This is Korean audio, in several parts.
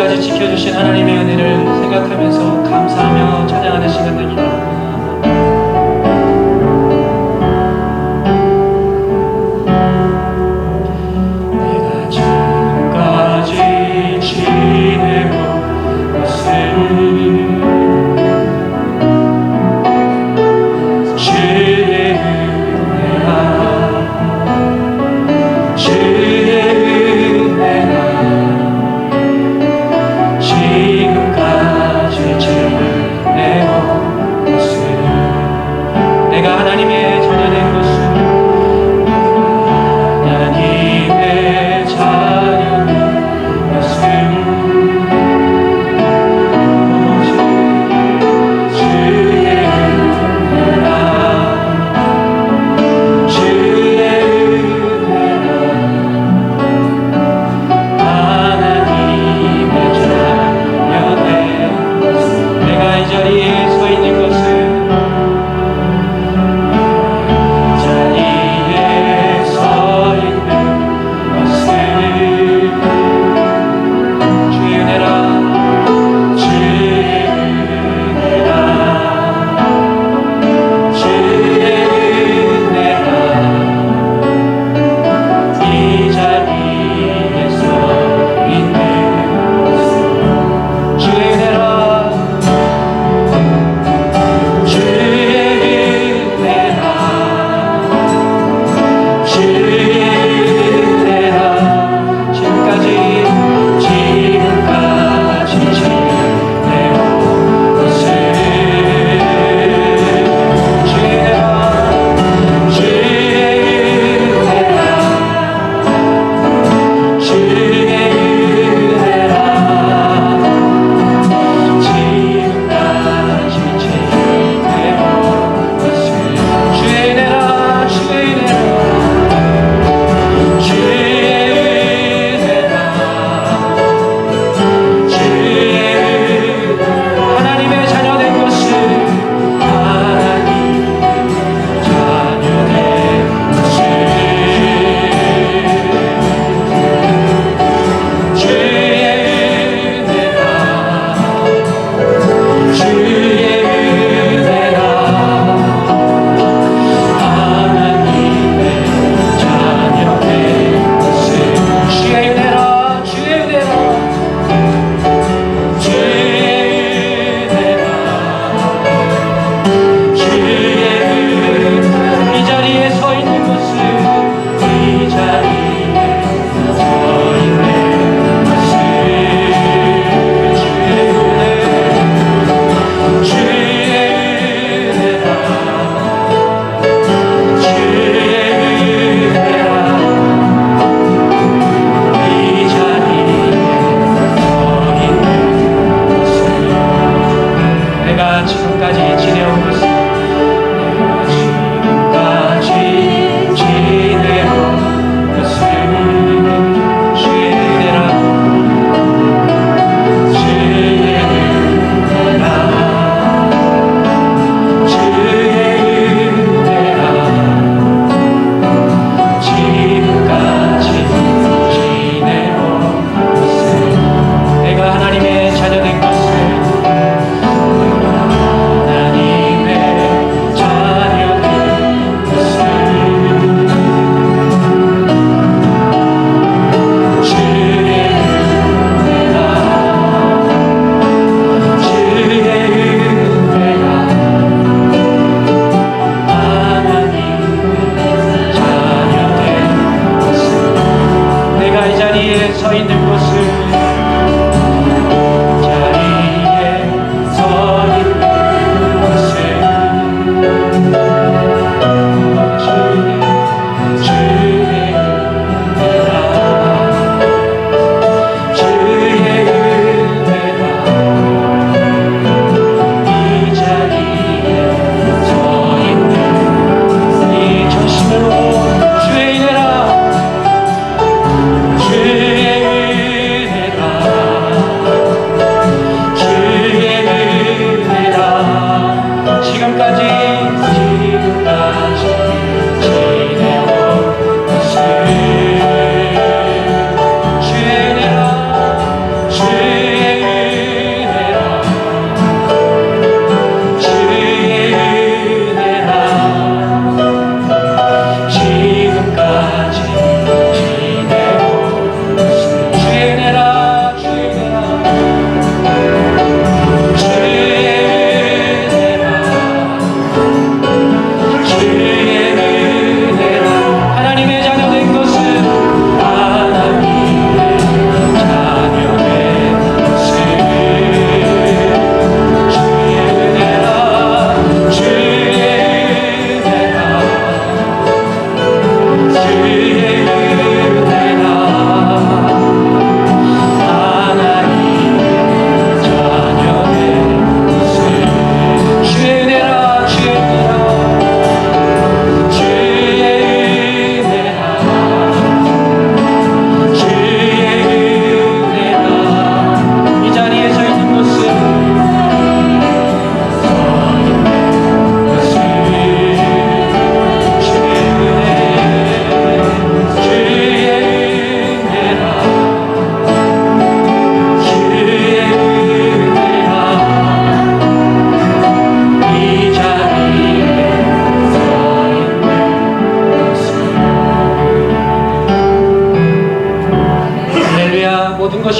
지금까지 지켜주신 하나님의 은혜를 생각하면서 감사하며 찬양하는 시간 되기를 원합니다. 내가 지금까지 지내온 것은 주의 은혜야, 주의 은혜야. 지금까지 지내온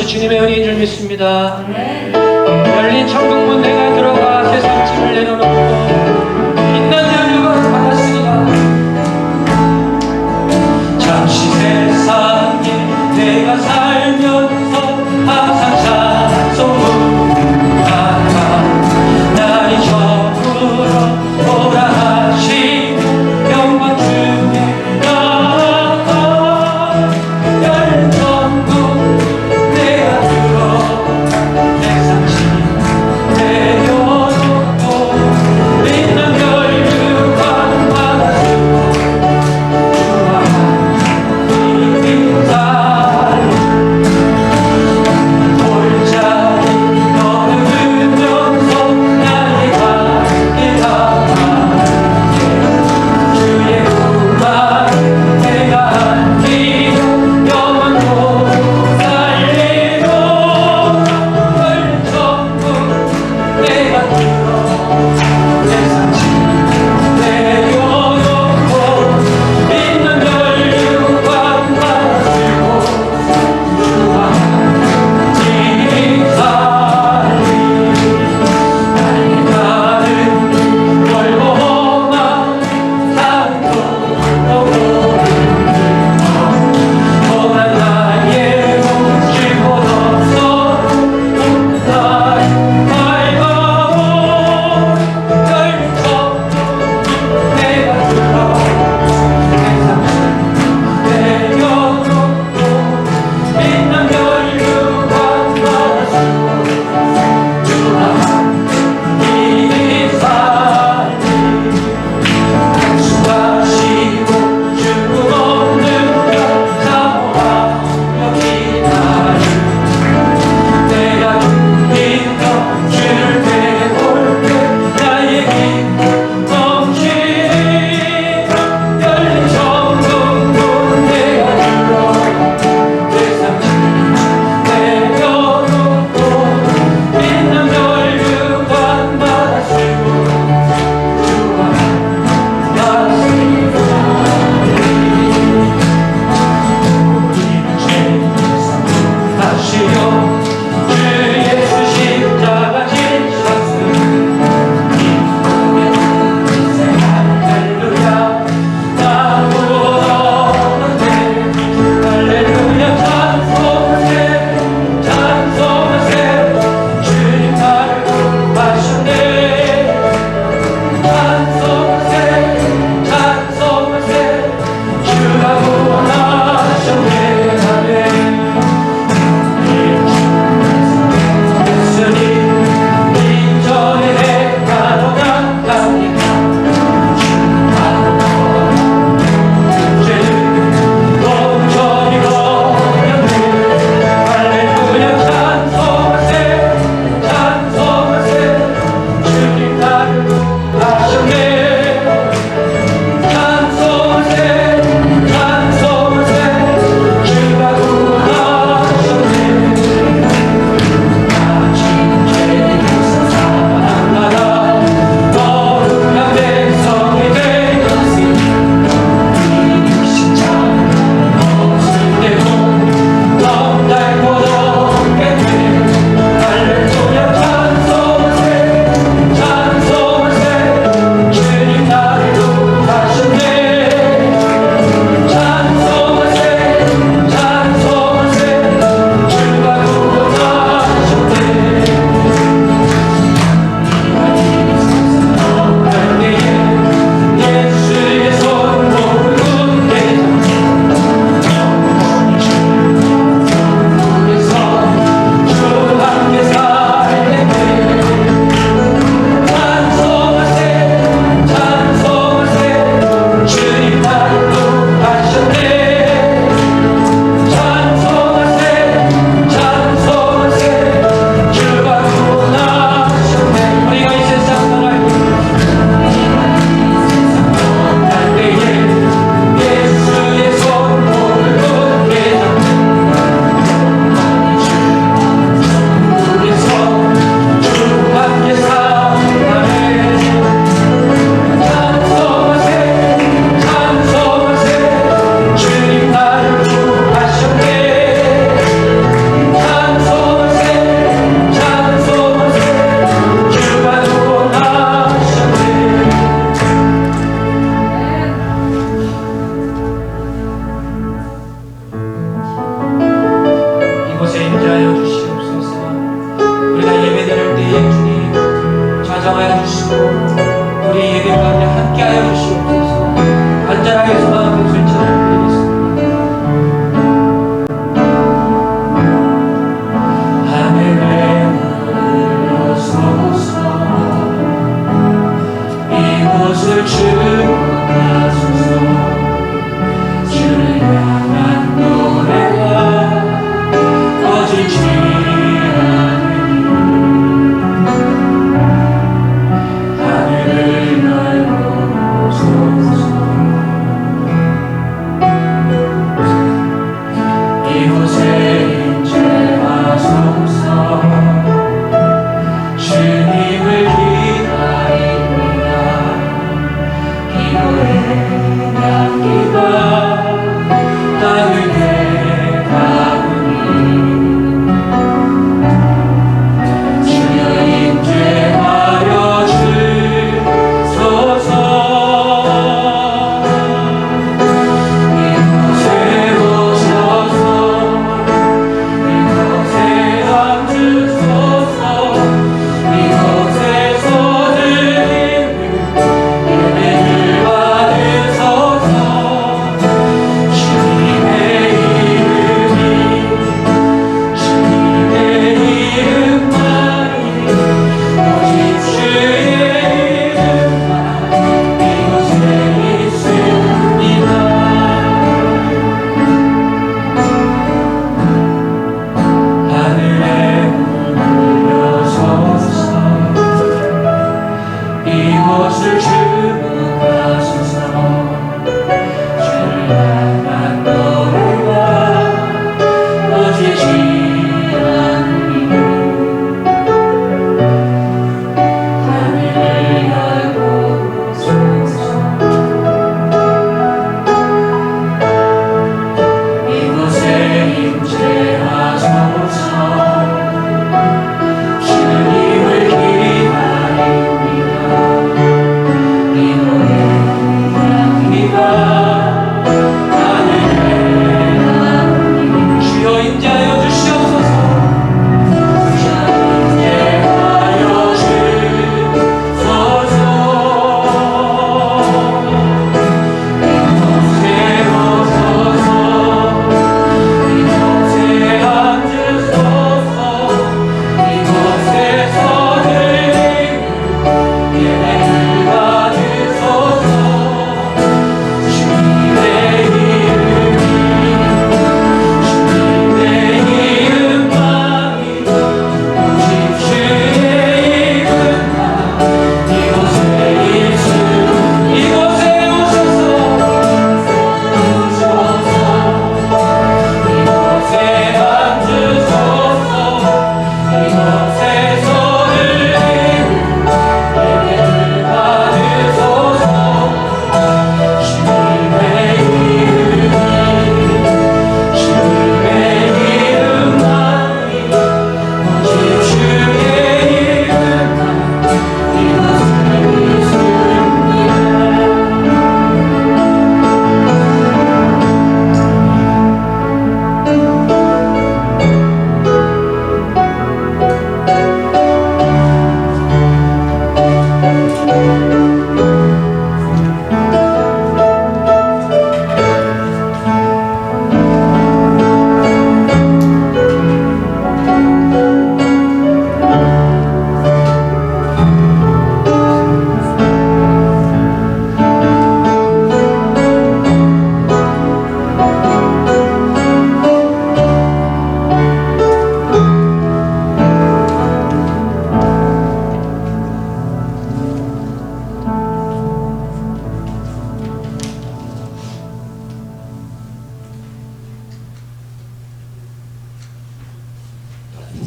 그것이 주님의 은혜인 줄 믿습니다. 열린 천국문 내가 들어가 세상 짐을 내려놓고 빛난 연료가 받았으니라. 잠시 세상에 내가 살면서 항상 찬송하라. 나의 적으로 오라 하신 영광 중에 나가 열린 천국 내가 들어 세상 짐 내려놓고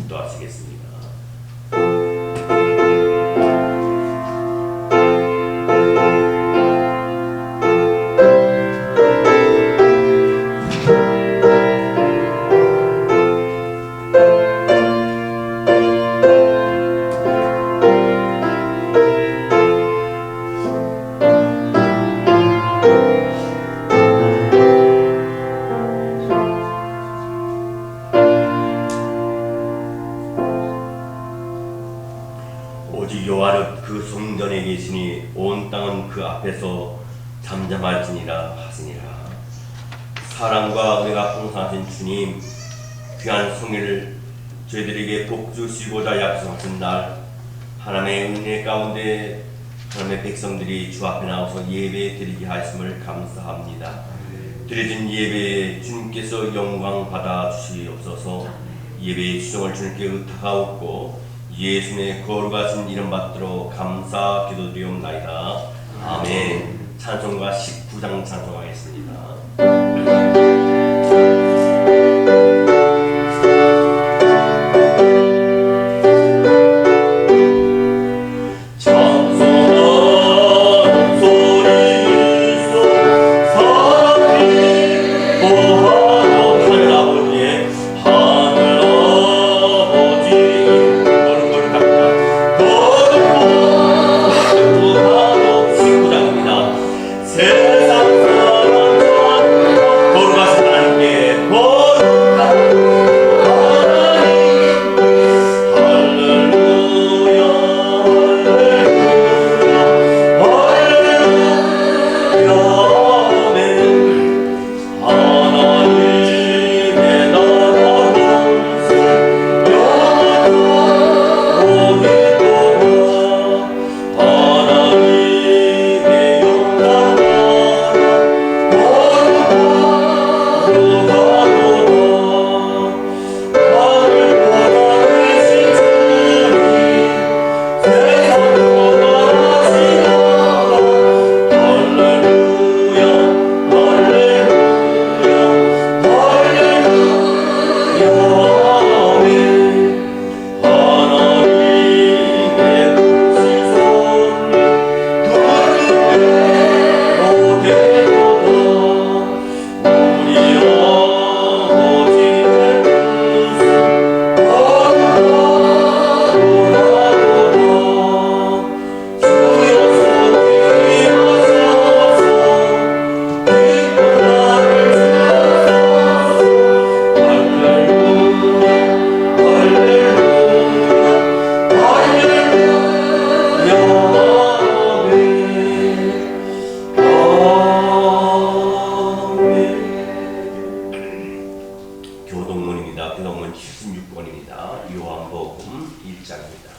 기도하시겠습니다. 오직 여호와는 그 성전에 계시니 온 땅은 그 앞에서 잠잠할지니라 하시니라. 사랑과 은혜가 풍성하신 주님, 귀한 성일을 저희들에게 복 주시고자 약속하신 날, 하나님의 은혜 가운데 하나님의 백성들이 주 앞에 나와서 예배 드리게 하심을 감사합니다. 드려진 예배에 주님께서 영광 받아 주시옵소서. 예배의 주정을 주님께 의탁하옵고 예수님의 거룩하신 이름 받들어 감사 기도드리옵나이다. 아멘. 찬송가 19장 찬송하겠습니다. 교동문 76번입니다. 요한복음 1장입니다.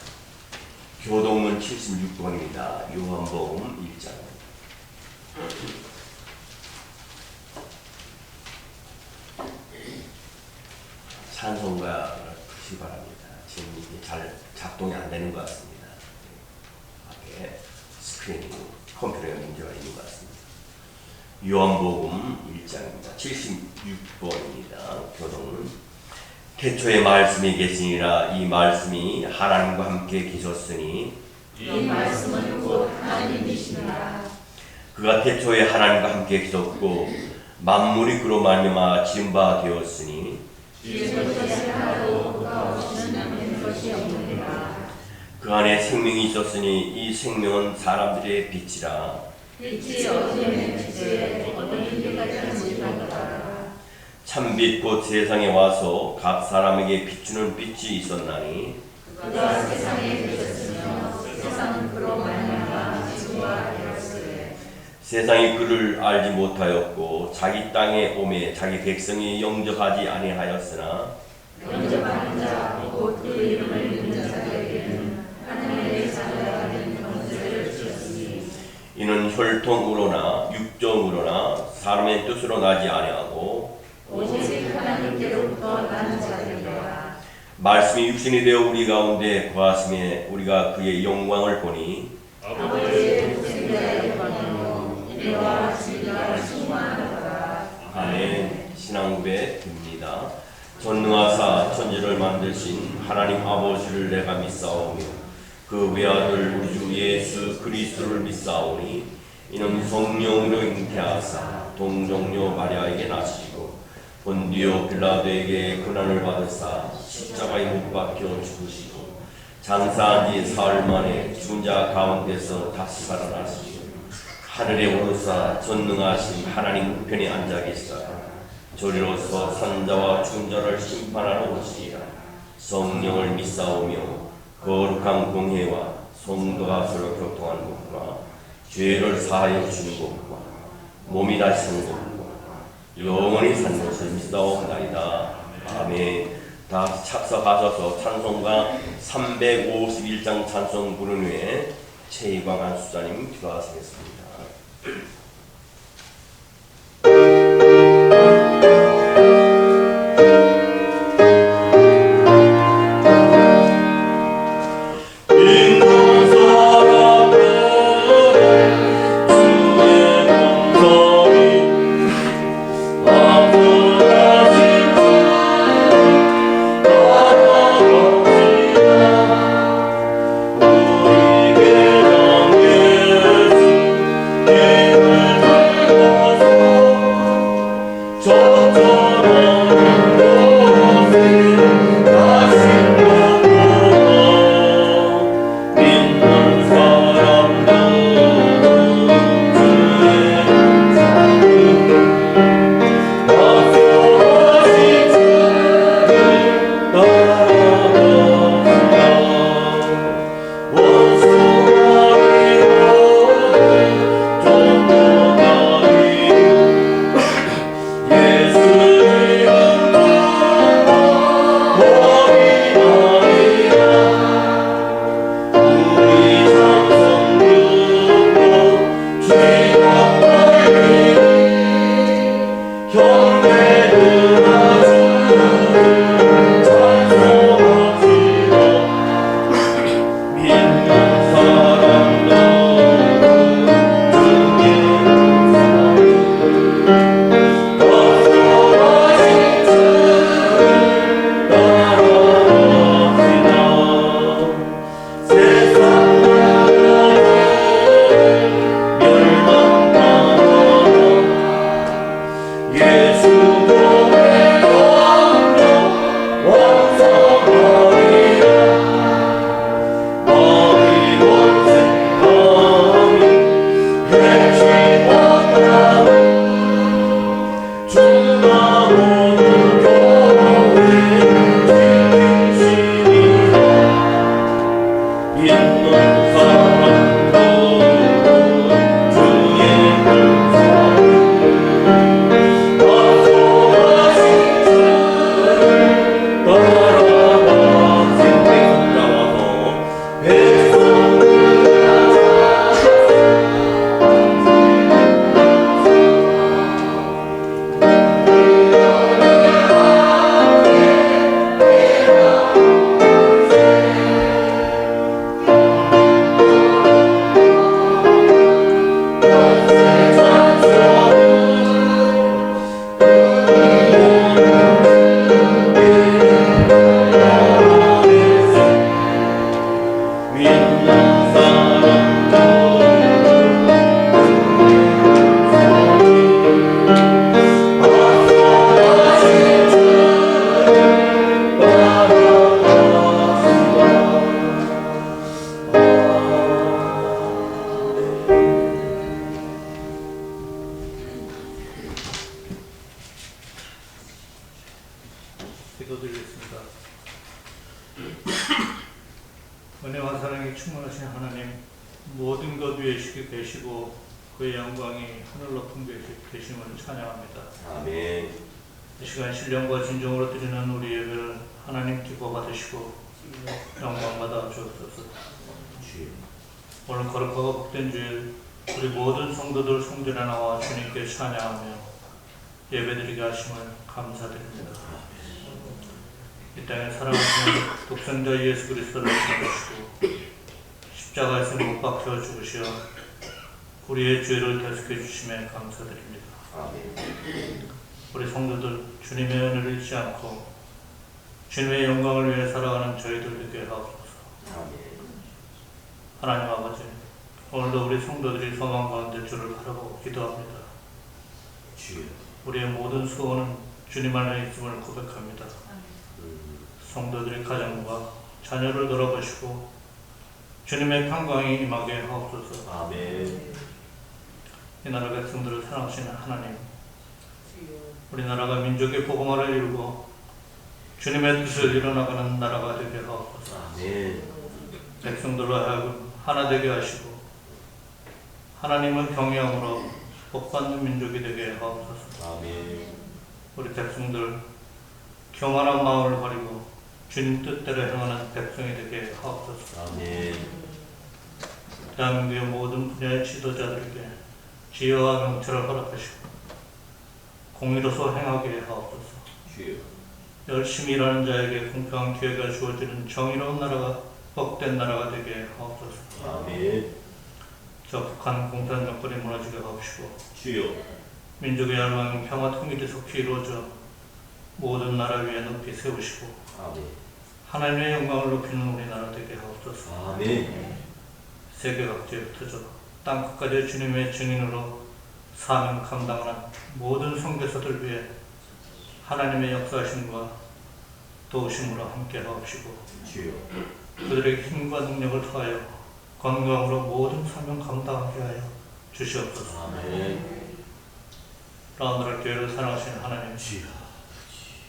교동문 76번입니다. 요한복음 1장. 찬송가 푸시기 바랍니다. 지금 이게 잘 작동이 안 되는 것 같습니다. 밖에 스크린이 컴퓨터에 문제가 있는 것 같습니다. 요한복음 1장입니다. 76번입니다. 교동은 태초에 말씀이 계시니라. 이 말씀이 하나님과 함께 계셨으니 이 말씀은 곧 하나님이시니라. 그가 태초에 하나님과 함께 계셨고 만물이 그로 말미암아 지은 바 되었으니 지은 것이 하나도 그가 없이는 남는 것이 없느니라. 그 안에 생명이 있었으니 이 생명은 사람들의 빛이라. 빛이 어둠의 빛에 어둠이 빛까지 못하더라. 참빛 곧 세상에 와서 각 사람에게 비추는 빛이 있었나니 그가 세상에 계셨으며 세상은 그로 말미암아 지음바 되었으되 세상이 그를 알지 못하였고 자기 땅에 오매 자기 백성이 영접하지 아니하였으나 영접하는 자 곧 그 이름을 믿는 자들에게는 하나님의 자녀가 된 권세를 주셨으니 이는 혈통으로나 육정으로나 사람의 뜻으로 나지 아니하고 오직 하나님께로부터 나는 자들이라. 말씀이 육신이 되어 우리 가운데 거하심에 우리가 그의 영광을 보니 아버지의 독생자의 영광으로 이와 진리가 충만하더라. 아멘. 신앙 고백입니다. 전능하사 천지를 만드신 하나님 아버지를 내가 믿사오며 그 외아들 우리 주 예수 그리스도를 믿사오니 이는 성령으로 잉태하사 동정녀 마리아에게 나시고 본디오 빌라도에게 고난을 받으사 십자가에 못 박혀 죽으시고 장사한 지 사흘 만에 죽은 자 가운데서 다시 살아나시고 하늘에 오르사 전능하신 하나님 우편에 앉아 계시다가 저리로서 산자와 죽은 자를 심판하러 오시리라. 성령을 믿사오며 거룩한 공회와 성도가 서로 교통하는 것과 죄를 사하여 주는 것과 몸이 다시 사는 것과 영원히 사는 것을 믿사옵나이다. 아멘. 다 착석하셔서 찬송가 351장 찬송 부른 후에 최희광한 수자님 기도하시겠습니다. 기도드리겠습니다. 은혜와 사랑이 충만하신 하나님, 모든 것 위에 계시고 그의 영광이 하늘 높은 데 계심을 찬양합니다. 아멘. 이 시간 신령과 진정으로 드리는 우리 예배를 하나님 기뻐 받으시고 영광 받아 주옵소서. 오늘 거룩하고 복된 주일 우리 모든 성도들 성전에 나와 주님께 찬양하며 예배드리게 하심을 감사드립니다. 이 땅에 살아가시는 독생자 예수 그리스도를 믿으시고 십자가에서 못 박혀 죽으시어 우리의 죄를 대속해 주심에 감사드립니다. 우리 성도들 주님의 은혜를 잊지 않고 주님의 영광을 위해 살아가는 저희들 되게 하옵소서. 아멘. 하나님 아버지, 오늘도 우리 성도들이 소망 가운데 주를 바라보고 기도합니다. 주여. 우리의 모든 소원은 주님 안에 있음을 고백합니다. 성도들의 가정과 자녀를 돌아보시고 주님의 평강이 임하게 하옵소서. 아멘. 이 나라 백성들을 사랑하시는 하나님, 우리나라가 민족의 복음화를 이루고 주님의 뜻을 이뤄나가는 나라가 되게 하옵소서. 아멘. 백성들로 하여금 하나 되게 하시고 하나님을 경외함으로 복받는 민족이 되게 하옵소서. 아멘. 우리 백성들 교만한 마음을 버리고 주님 뜻대로 행하는 백성이 되게 하옵소서. 아멘. 대한민국의 모든 분야의 지도자들에게 지혜와 명철을 허락하시고 공의로서 행하게 하옵소서. 주여. 열심히 일하는 자에게 공평한 기회가 주어지는 정의로운 나라가 복된 나라가 되게 하옵소서. 아멘. 저 북한 공산 정권이 무너지게 하옵시고 주여. 민족의 열망인 평화 통일이 속히 이루어져 모든 나라 위에 높이 세우시고 아멘. 하나님의 영광을 높이는 우리나라 되게 하옵소서. 아멘. 세계 각지에 흩어져 땅끝까지 주님의 증인으로 사명 감당하는 모든 선교사들 위해 하나님의 역사하심과 도우심으로 함께 하옵시고 주여. 그들에게 힘과 능력을 더하여 건강으로 모든 사명 감당하게 하여 주시옵소서. 아멘. 라운드랄 교회를 사랑하시는 하나님, 주여.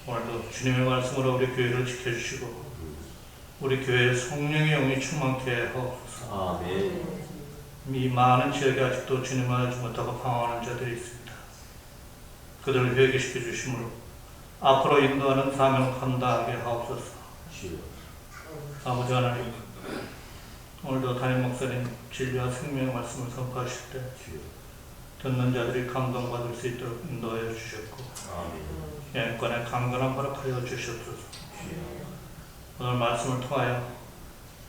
오늘도 주님의 말씀으로 우리 교회를 지켜주시고 우리 교회에 성령의 영이 충만케 하옵소서. 아멘. 이 많은 지역에 아직도 주님을 알지 못하고 방황하는 자들이 있습니다. 그들을 회개시켜 주심으로 앞으로 인도하는 사명 감당하게 하옵소서. 주여. 아버지 하나님, 오늘도 담임 목사님 진리와 생명의 말씀을 선포하실 때 주여. 듣는 자들이 감동받을 수 있도록 인도하여 주셨고 아멘. 영권에 강건한 허락하여 주시옵소서. 주여. 오늘 말씀을 통하여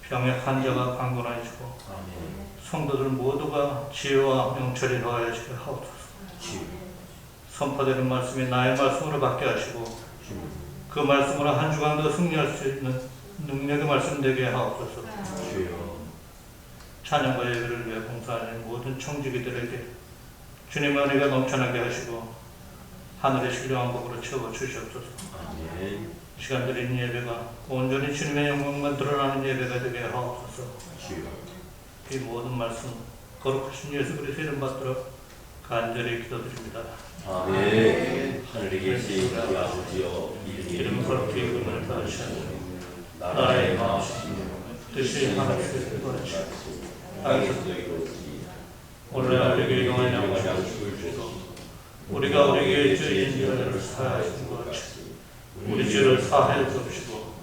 병의 환자가 강건해지고 아멘. 성도들 모두가 지혜와 명철이 더하여지게 하옵소서. 주여. 선포되는 말씀이 나의 말씀으로 받게 하시고 주여. 그 말씀으로 한 주간도 승리할 수 있는 능력의 말씀 되게 하옵소서. 주여. 찬양과 예배를 위해 봉사하는 모든 청지기들에게 주님의 은혜가 넘쳐나게 하시고 하늘의 신령한 복으로 채워 주시옵소서. 아멘. 시간 드린 예배가 온전히 주님의 영광만 드러나는 예배가 되게 하옵소서. 주여. 이 모든 말씀 거룩하신 예수 그리스도의 이름 받도록 간절히 기도드립니다. 아멘. 하늘에 계신 우리 아버지여, 이름 거룩히 이름을 받으시고 나라의 마음이시며 뜻이 하늘에서 그렇지 땅에서도 이루어지리. 오늘날 우리에게 영원한 양식을 양식을 주시고 우리가 우리에게 죄진 자들을 사하여 준 것 같이 우리 죄를 사하여 주옵시고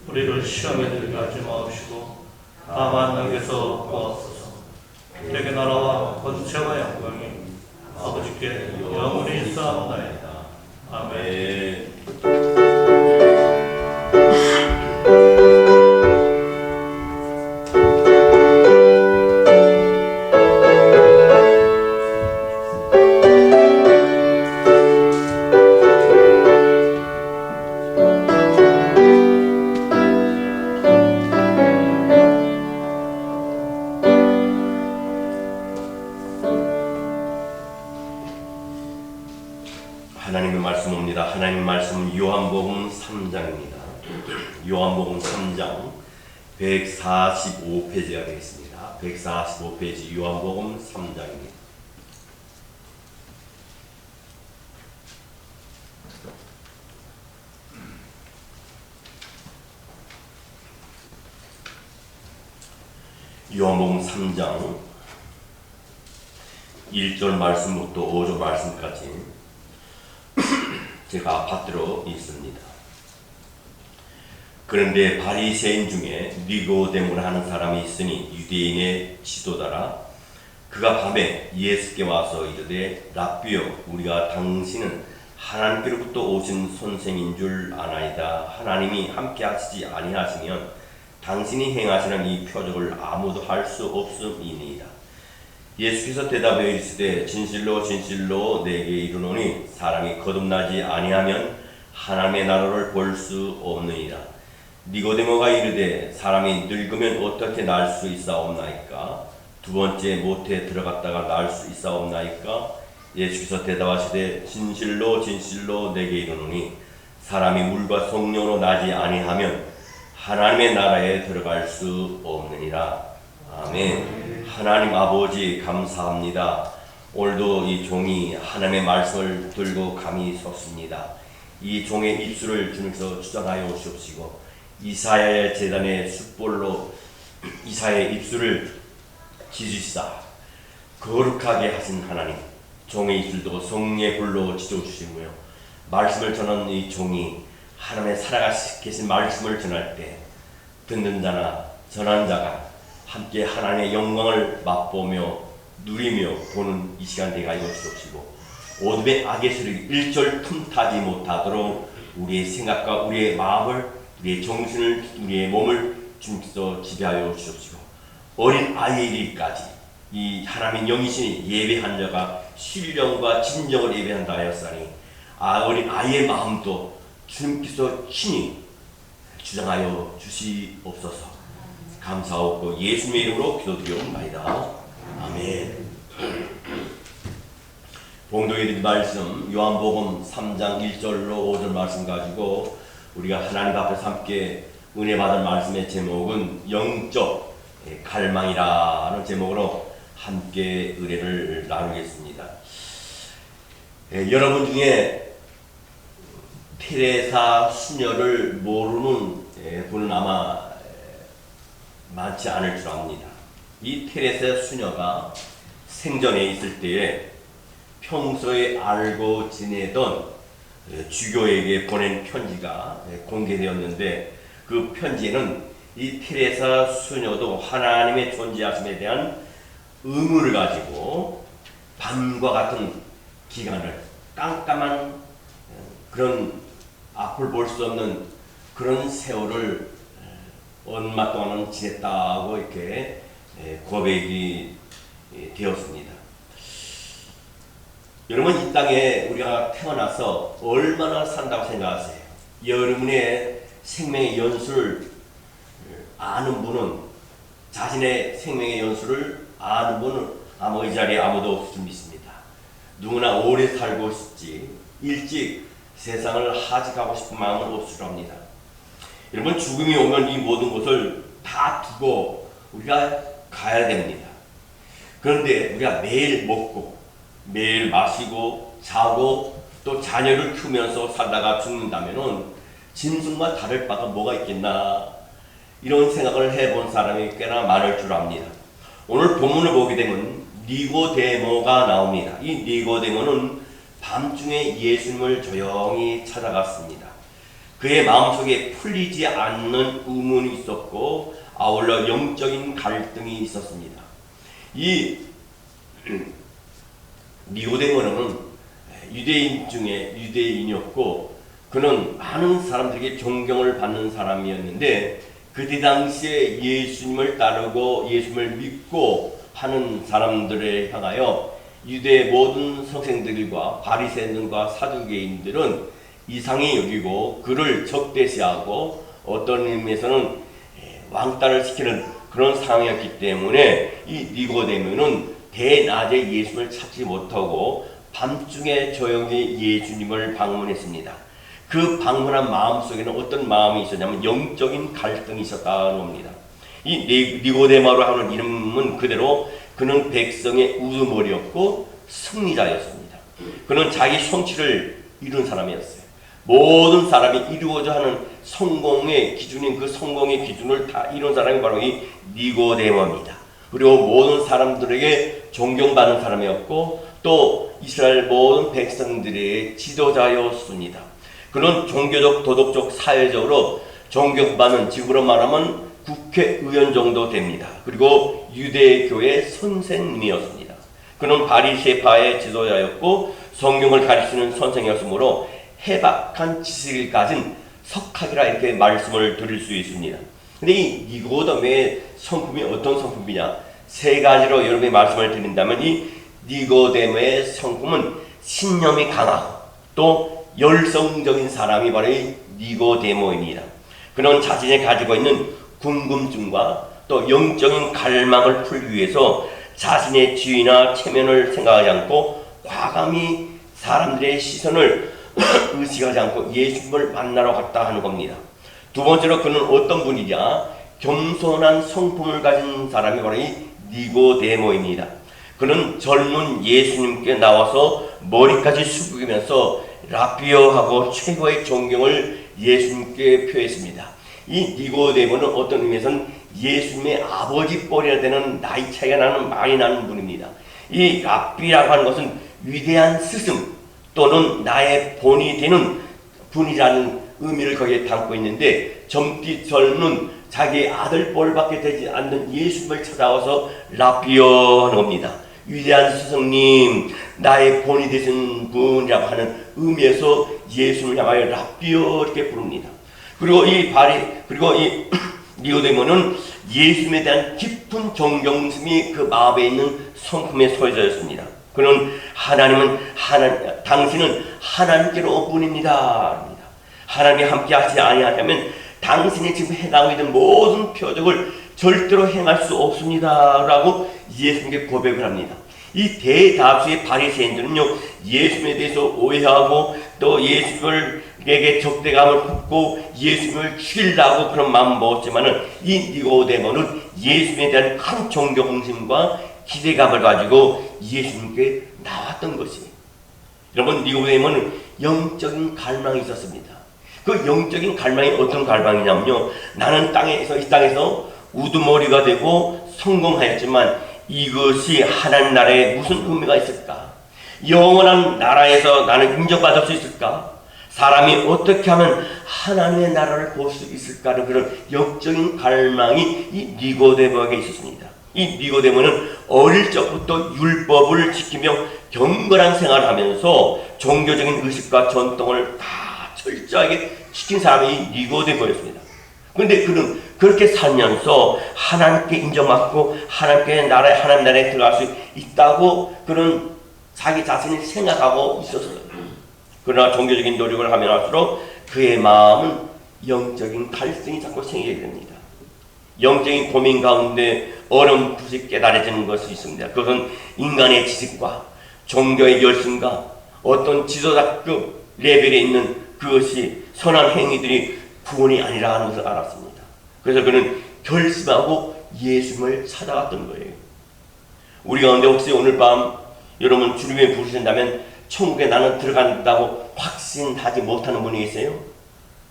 우리를 시험에 들게 하지 마옵시고 다만 너에게서 구하옵소서. 되게 나라와 권세와 영광이 아버지께 영원히 있사옵나이다. 아멘. 아멘. 하나님의 말씀입니다. 하나님의 말씀은 요한복음 3장입니다. 요한복음 3장 145페이지가 되겠습니다. 145페이지 요한복음 3장입니다. 요한복음 3장 1절 말씀부터 5절 말씀까지 제가 아파트로 읽습니다. 그런데 바리새인 중에 니고데모라 하는 사람이 있으니 유대인의 지도자라. 그가 밤에 예수께 와서 이르되 랍비여, 우리가 당신은 하나님께로부터 오신 선생인 줄 아나이다. 하나님이 함께 하시지 아니하시면 당신이 행하시는 이 표적을 아무도 할 수 없음이니이다. 예수께서 대답하여 이르시되 진실로 진실로 내게 이르노니 사람이 거듭나지 아니하면 하나님의 나라를 볼 수 없느니라. 니고데모가 이르되 사람이 늙으면 어떻게 날 수 있사옵나이까? 두 번째 모태에 들어갔다가 날 수 있사옵나이까? 예수께서 대답하시되 진실로 진실로 내게 이르노니 사람이 물과 성령으로 나지 아니하면 하나님의 나라에 들어갈 수 없느니라. 아멘. 하나님 아버지 감사합니다. 오늘도 이 종이 하나님의 말씀을 들고 감히 섰습니다. 이 종의 입술을 주님께서 주장하여 오시옵시고 이사야의 제단의 숯불로 이사야의 입술을 지주시사 거룩하게 하신 하나님, 종의 입술도 성령의 불로 지져주시고요. 말씀을 전하는 이 종이 하나님의 살아계신 말씀을 전할 때 듣는 자나 전하는 자가 함께 하나님의 영광을 맛보며 누리며 보는 이 시간 되게 하여 주옵시고 어둠의 악의 소리 일절 틈타지 못하도록 우리의 생각과 우리의 마음을, 우리의 정신을, 우리의 몸을 주님께서 지배하여 주옵시고 어린 아이의 일까지 이 하나님의 영이신 예배한 자가 신령과 진정을 예배한다 하였사니 어린 아이의 마음도 주님께서 친히 주장하여 주시옵소서. 감사하고 예수님의 이름으로 기도드리옵나이다. 아멘. 봉독의 말씀 요한복음 3장 1절로 5절 말씀 가지고 우리가 하나님 앞에서 함께 은혜 받은 말씀의 제목은 영적 갈망이라는 제목으로 함께 은혜를 나누겠습니다. 여러분 중에 테레사 수녀를 모르는 분은 아마 많지 않을 줄 압니다. 이 테레사 수녀가 생전에 있을 때에 평소에 알고 지내던 주교에게 보낸 편지가 공개되었는데 그 편지에는 이 테레사 수녀도 하나님의 존재하심에 대한 의문을 가지고 밤과 같은 기간을 깜깜한 그런 앞을 볼 수 없는 그런 세월을 얼마 동안은 지냈다고 이렇게 고백이 되었습니다. 여러분 이 땅에 우리가 태어나서 얼마나 산다고 생각하세요? 여러분의 생명의 연수를 아는 분은 자신의 생명의 연수를 아는 분은 아마 이 자리에 아무도 없을 줄 믿습니다. 누구나 오래 살고 싶지 일찍 세상을 하직하고 싶은 마음은 없을 줄 압니다. 여러분 죽음이 오면 이 모든 것을 다 두고 우리가 가야 됩니다. 그런데 우리가 매일 먹고 매일 마시고 자고 또 자녀를 키우면서 살다가 죽는다면은 짐승과 다를 바가 뭐가 있겠나 이런 생각을 해본 사람이 꽤나 많을 줄 압니다. 오늘 본문을 보게 되면 니고데모가 나옵니다. 이 니고데모는 밤중에 예수님을 조용히 찾아갔습니다. 그의 마음속에 풀리지 않는 의문이 있었고 아울러 영적인 갈등이 있었습니다. 이 니고데모는 유대인 중에 유대인이었고 그는 많은 사람들에게 존경을 받는 사람이었는데 그때 당시에 예수님을 따르고 예수님을 믿고 하는 사람들에 향하여 유대의 모든 선생들과 바리새인들과 사두개인들은 이상히 여기고 그를 적대시하고 어떤 의미에서는 왕따를 시키는 그런 상황이었기 때문에 이 니고데모는 대낮에 예수님을 찾지 못하고 밤중에 조용히 예수님을 방문했습니다. 그 방문한 마음속에는 어떤 마음이 있었냐면 영적인 갈등이 있었다는 겁니다. 이 니고데모로 하는 이름은 그대로 그는 백성의 우두머리였고 승리자였습니다. 그는 자기 성취를 이룬 사람이었어요. 모든 사람이 이루고자 하는 성공의 기준인 그 성공의 기준을 다 이룬 사람이 바로 이 니고데모입니다. 그리고 모든 사람들에게 존경받는 사람이었고 또 이스라엘 모든 백성들의 지도자였습니다. 그는 종교적, 도덕적, 사회적으로 존경받는 지구로 말하면 국회의원 정도 됩니다. 그리고 유대교의 선생님이었습니다. 그는 바리새파의 지도자였고 성경을 가르치는 선생이었으므로 해박한 지식을 가진 석학이라 이렇게 말씀을 드릴 수 있습니다. 근데 이 니고데모의 성품이 어떤 성품이냐? 세 가지로 여러분이 말씀을 드린다면 이 니고데모의 성품은 신념이 강하고 또 열성적인 사람이 바로 이 니고데모입니다. 그는 자신이 가지고 있는 궁금증과 또 영적인 갈망을 풀기 위해서 자신의 지위나 체면을 생각하지 않고 과감히 사람들의 시선을 의식하지 않고 예수님을 만나러 갔다 하는 겁니다. 두 번째로 그는 어떤 분이냐? 겸손한 성품을 가진 사람이 바로 이 니고데모입니다. 그는 젊은 예수님께 나와서 머리까지 숙이면서 라비어 하고 최고의 존경을 예수님께 표했습니다. 이 니고데모는 어떤 의미에서는 예수님의 아버지 뻘이라 되는 나이 차이가 나는 많이 나는 분입니다. 이 랍비라고 하는 것은 위대한 스승 또는 나의 본이 되는 분이라는 의미를 거기에 담고 있는데, 젊기 젊은 자기 아들 뻘밖에 되지 않는 예수님을 찾아와서 랍비어 하는 겁니다. 위대한 스승님, 나의 본이 되신 분이라고 하는 의미에서 예수님을 향하여 랍비어 이렇게 부릅니다. 그리고 이 니고데모는 예수님에 대한 깊은 존경심이 그 마음에 있는 성품에 소유자였습니다. 그는 당신은 하나님께로 뿐입니다. 하나님이 함께 하지 아니하면 당신이 지금 행하고 있는 모든 표적을 절대로 행할 수 없습니다. 라고 예수님께 고백을 합니다. 이 대다수의 바리새인들은요, 예수님에 대해서 오해하고 또 예수님에게 적대감을 품고 예수님을 죽이려고 그런 마음을 먹었지만은, 이 니고데모는 예수님에 대한 큰 존경심과 기대감을 가지고 예수님께 나왔던 것이. 여러분, 니고데모는 영적인 갈망이 있었습니다. 그 영적인 갈망이 어떤 갈망이냐면요, 나는 이 땅에서 우두머리가 되고 성공하였지만 이것이 하나님 나라에 무슨 의미가 있을까? 영원한 나라에서 나는 인정받을 수 있을까? 사람이 어떻게 하면 하나님의 나라를 볼 수 있을까를 그런 영적인 갈망이 이 니고데모에게 있었습니다. 이 니고데모는 어릴 적부터 율법을 지키며 경건한 생활을 하면서 종교적인 의식과 전통을 다 철저하게 지킨 사람이 이 니고데모였습니다. 그런데 그는 그렇게 살면서 하나님께 인정받고 하나님 나라에 들어갈 수 있다고 그는 자기 자신이 생각하고 있었어요. 그러나 종교적인 노력을 하면 할수록 그의 마음은 영적인 갈등이 자꾸 생기게 됩니다. 영적인 고민 가운데 어렴풋이 깨달아지는 것이 있습니다. 그것은 인간의 지식과 종교의 열심과 어떤 지도자급 레벨에 있는 그것이 선한 행위들이 구원이 아니라 하는 것을 알았습니다. 그래서 그는 결심하고 예수님을 찾아갔던 거예요. 우리 가운데 혹시 오늘 밤 여러분 주님을 부르신다면 천국에 나는 들어간다고 확신하지 못하는 분이 계세요?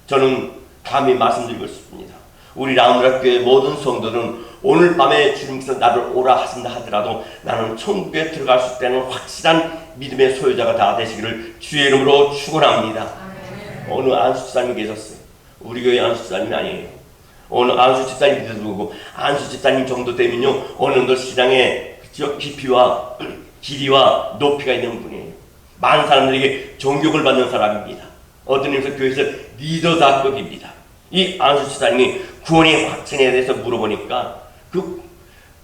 저는 감히 말씀드리고 싶습니다. 우리 라운드교회 모든 성도들은 오늘 밤에 주님께서 나를 오라 하신다 하더라도 나는 천국에 들어갈 수 있다는 확실한 믿음의 소유자가 다 되시기를 주의 이름으로 축원합니다. 어느 안수 집사님이 계셨어요. 우리 교회 안수 집사님이 아니에요. 어느 안수 집사님 들고 안수 집사님 정도 되면요, 어느 정도 신앙의 깊이와 길이와 높이가 있는 분이에요. 많은 사람들에게 존경을 받는 사람입니다. 어떤 의미에서 교회에서 리더다급입니다. 이 안수 집사님이 구원의 확신에 대해서 물어보니까 그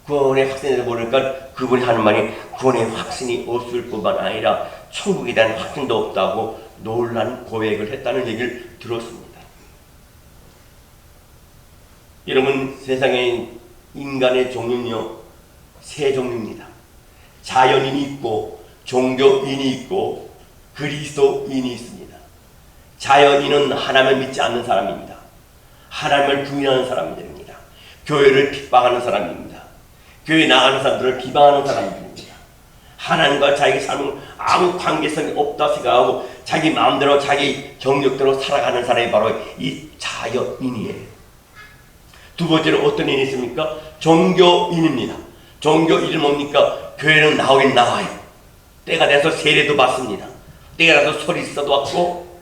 구원의 확신에 대해서 물으니까 그분이 하는 말이 구원의 확신이 없을 뿐만 아니라 천국에 대한 확신도 없다고 놀란 고백을 했다는 얘기를 들었습니다. 여러분, 세상에 인간의 종류는요, 세 종류입니다. 자연인이 있고 종교인이 있고 그리스도인이 있습니다. 자연인은 하나님을 믿지 않는 사람입니다. 하나님을 부인하는 사람들입니다. 교회를 핍박하는 사람입니다. 교회 나가는 사람들을 비방하는 사람들입니다. 하나님과 자기 삶은 아무 관계성이 없다 생각하고 자기 마음대로 자기 경력대로 살아가는 사람이 바로 이 자연인이에요. 두 번째로 어떤 인이 있습니까? 종교인입니다. 종교인은 뭡니까? 교회는 나오긴 나와요. 때가 돼서 세례도 받습니다. 때가 돼서 소리스도 왔고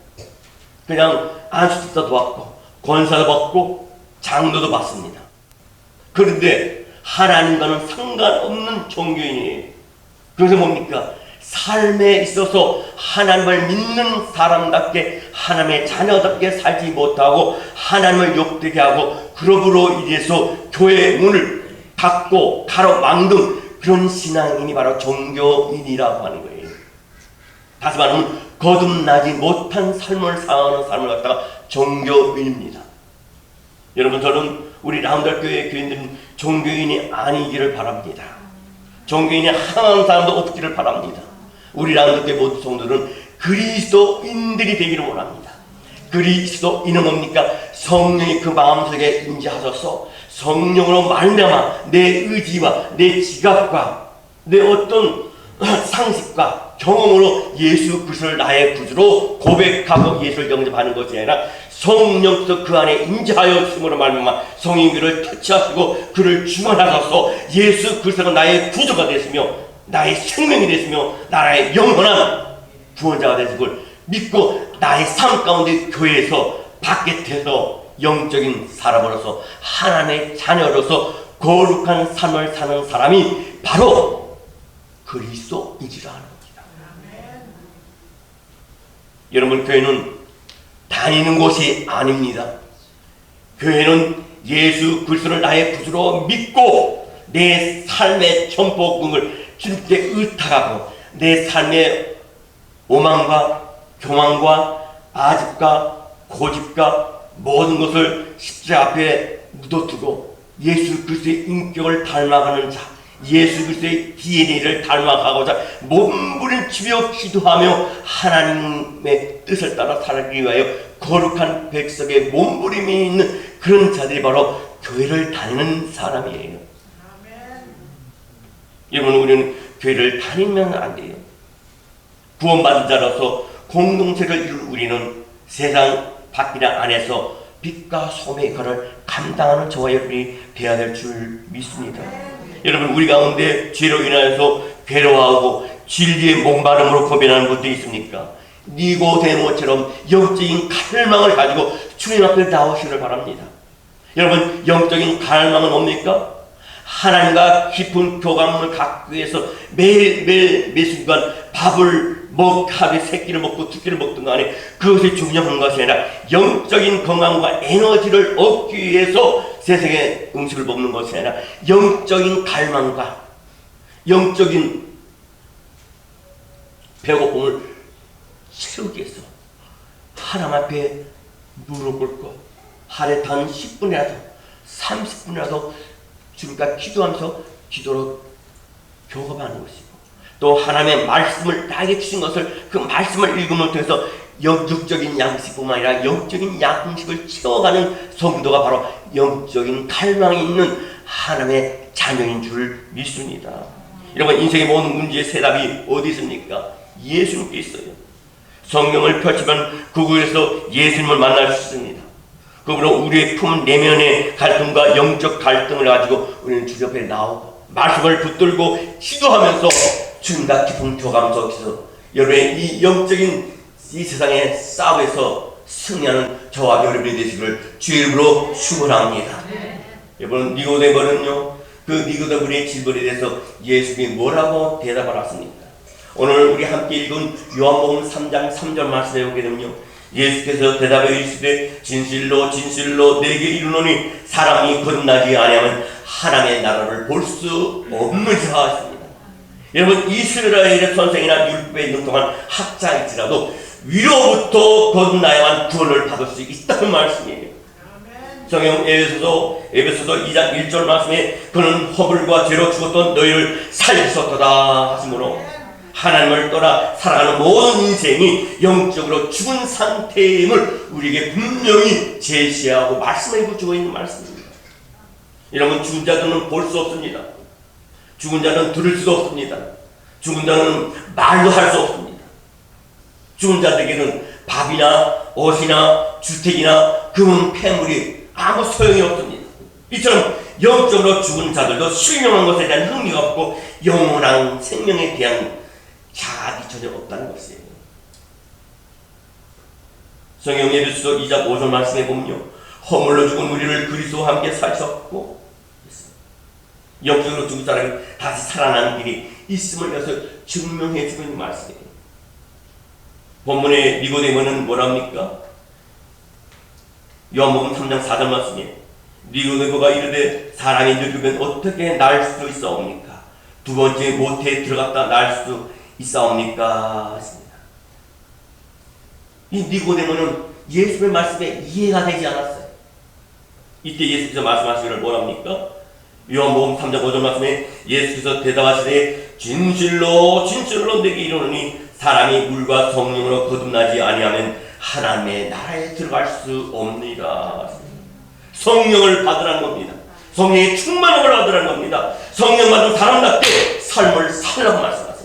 그냥 안수집사도 왔고 권사도 받고 장로도 받습니다. 그런데 하나님과는 상관없는 종교인이에요. 그래서 뭡니까? 삶에 있어서 하나님을 믿는 사람답게 하나님의 자녀답게 살지 못하고 하나님을 욕되게 하고 그러므로 인해서 교회 문을 닫고 가로막는 그런 신앙인이 바로 종교인이라고 하는 거예요. 다시 말하면 거듭나지 못한 삶을 사는 삶을 갖다가 종교인입니다. 여러분, 저는 우리 라운드 교회 교인들은 종교인이 아니기를 바랍니다. 종교인이 하나님 사람도 없기를 바랍니다. 우리 라운드 교회 모든 성도들은 그리스도인들이 되기를 원합니다. 그리스도인은 뭡니까? 성령이 그 마음속에 임재하셔서 성령으로 말미암아 내 의지와 내 지각과 내 어떤 상식과 경험으로 예수 그리스도를 나의 구주로 고백하고 예수를 영접하는 것이 아니라 성령께서 그 안에 임재하여 있음으로 말미암아 성령이 그를 터치하시고 그를 충만하셔서 예수 그리스도가 나의 구주가 됐으며 나의 생명이 됐으며 나라의 영원한 구원자가 되신 걸 믿고 나의 삶 가운데 교회에서 밖에서 영적인 사람으로서 하나님의 자녀로서 거룩한 삶을 사는 사람이 바로 그리스도인이라 하는 겁니다. 여러분, 교회는 다니는 곳이 아닙니다. 교회는 예수 그리스도를 나의 구주로 믿고 내 삶의 전복금을 주님께 의탁하고 내 삶의 오만과 교만과 아집과 고집과 모든 것을 십자가 앞에 묻어두고 예수 그리스도의 인격을 닮아가는 자, 예수 그리스도의 DNA를 닮아가고자 몸부림치며 기도하며 하나님의 뜻을 따라 살기 위하여 거룩한 백성의 몸부림이 있는 그런 자들이 바로 교회를 다니는 사람이에요. 여러분, 우리는 교회를 다니면 안 돼요. 구원받은 자로서 공동체를 이룰 우리는 세상 밖이나 안에서 빛과 소금의 역할을 감당하는 저와 여러분이 되어야 될 줄 믿습니다. 여러분, 우리 가운데 죄로 인하여서 괴로워하고 진리의 목마름으로 고민하는 분들이 있습니까? 니고데모처럼 영적인 갈망을 가지고 주님 앞에 나오시기를 바랍니다. 여러분, 영적인 갈망은 뭡니까? 하나님과 깊은 교감을 갖기 위해서 매일 순간 밥을 하루에 3끼를 먹고 2끼를 먹든 간에 그것이 중요한 것이 아니라 영적인 건강과 에너지를 얻기 위해서 세상의 음식을 먹는 것이 아니라 영적인 갈망과 영적인 배고픔을 채우기 위해서 하나님 앞에 무릎 꿇고 하루에 단 10분이라도 30분이라도 주님과 기도하면서 기도로 교감하는 것이고, 또 하나님의 말씀을 나에게 주신 것을 그 말씀을 읽음을 통해서 육적인 양식뿐만 아니라 영적인 양식을 채워가는 성도가 바로 영적인 갈망이 있는 하나님의 자녀인 줄 믿습니다. 여러분, 인생의 모든 문제의 해답이 어디 있습니까? 예수님께 있어요. 성경을 펼치면 그곳에서 예수님을 만날 수 있습니다. 그러므로 우리의 품 내면의 갈등과 영적 갈등을 가지고 우리는 주님 앞에 나오고 말씀을 붙들고 기도하면서 주님과 깊은 교감 속에서 여러분의 이 영적인 이 세상의 싸움에서 승리하는 저와 여러분이 되시기를 주의 이름으로 축원합니다. 여러분, 니고데모는요, 그 니고데모의 질문에 대해서 예수님이 뭐라고 대답을 하십니까? 오늘 우리 함께 읽은 요한복음 3장 3절 말씀에 보게 되면요, 예수께서 대답해 이르시되 진실로 진실로 내게 이르노니 사람이 거듭나지 아니하면 하나님의 나라를 볼 수 없느니라 하십니다. 여러분, 이스라엘의 선생이나 율법에 능통한 학자일지라도 위로부터 거듭나야만 구원을 받을 수 있다는 말씀이에요. 성경 에베소서 2장 1절 말씀에 그는 허물과 죄로 죽었던 너희를 살리셨도다 하시므로 하나님을 떠나 살아가는 모든 인생이 영적으로 죽은 상태임을 우리에게 분명히 제시하고 말씀해 주고 있는 말씀입니다. 여러분, 죽은 자들은 볼 수 없습니다. 죽은 자는 들을 수도 없습니다. 죽은 자는 말도 할 수 없습니다. 죽은 자들에게는 밥이나 옷이나 주택이나 금은 폐물이 아무 소용이 없습니다. 이처럼 영적으로 죽은 자들도 실명한 것에 대한 흥미가 없고 영원한 생명에 대한 자각이 전혀 없다는 것이에요. 성경 에베소서 2장 5절 말씀에 보면요, 허물로 죽은 우리를 그리스도와 함께 살리셨고 영적으로 죽은 사람이 다시 살아나는 길이 있음을 위해서 증명해 주고 있는 말씀이에요. 본문의 니고데모는 뭐랍니까? 요한복음 3장 4절 말씀에 니고데모가 이르되 사람이 늙으면 어떻게 날 수 있사옵니까? 두 번째 모태에 들어갔다 날 수 있사옵니까? 하십니다. 여러분, 이 세례라에 대해 선생이나 율법에 능통한 학자일지라도 위로부터 거듭나야만 구원을 받을 수 있다는 말씀입니다. 이 니고데모는 예수의 말씀에 이해가 되지 않았어요. 이때 예수께서 말씀하시기를 뭐랍니까? 요한복음 3장 5절 말씀에 예수께서 대답하시되 진실로 진실로 내게 이르노니 사람이 물과 성령으로 거듭나지 아니하면 하나님의 나라에 들어갈 수 없느니라. 성령을 받으라는 겁니다. 성령의 충만함을 받으라는 겁니다. 성령 받은 사람답게 삶을 살라고 말씀하십니다.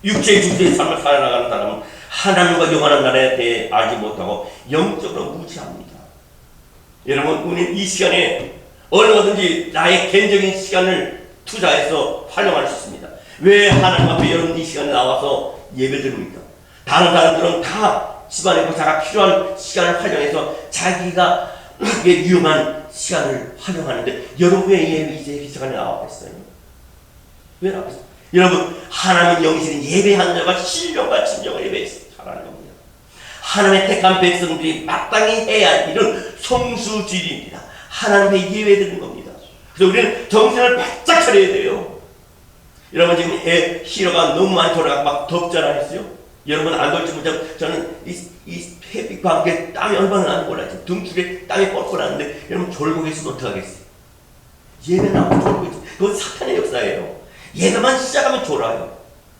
육체의 중세의 삶을 살아나가는 사람은 하나님과 영원한 나라에 대해 알지 못하고 영적으로 무지합니다. 여러분, 우리는 이 시간에 얼마든지 나의 개인적인 시간을 투자해서 활용할 수 있습니다. 왜 하나님 앞에 여러분 이 시간에 나와서 예배 드립니까? 다른 사람들은 다 집안에 자가 필요한 시간을 활용해서 자기가 유용한 시간을 활용하는데 여러분 왜 이제 이 시간에 나왔겠어요? 왜 나왔어요? 여러분, 하나님은 영이시는 예배하는 자가 신령과 진정을 예배하라는 겁니다. 하나님의 택한 백성들이 마땅히 해야 할 일은 성수지리입니다. 하나님의 예배드리는 겁니다. 그래서 우리는 정신을 바짝 차려야 돼요. 여러분, 지금 애 히러가 너무 많이 돌아가 막 덥잖아 했어요. 여러분 안 덥지 못하고 저는 이 햇빛과 함께 땀이 얼마나 나는 몰라요. 등줄에 땀이 뻘뻘 나는데 여러분 졸고 계시면 어떡하겠어요? 예배 나오면 졸고 있어요. 그건 사탄의 역사예요. 예배만 시작하면 졸아요.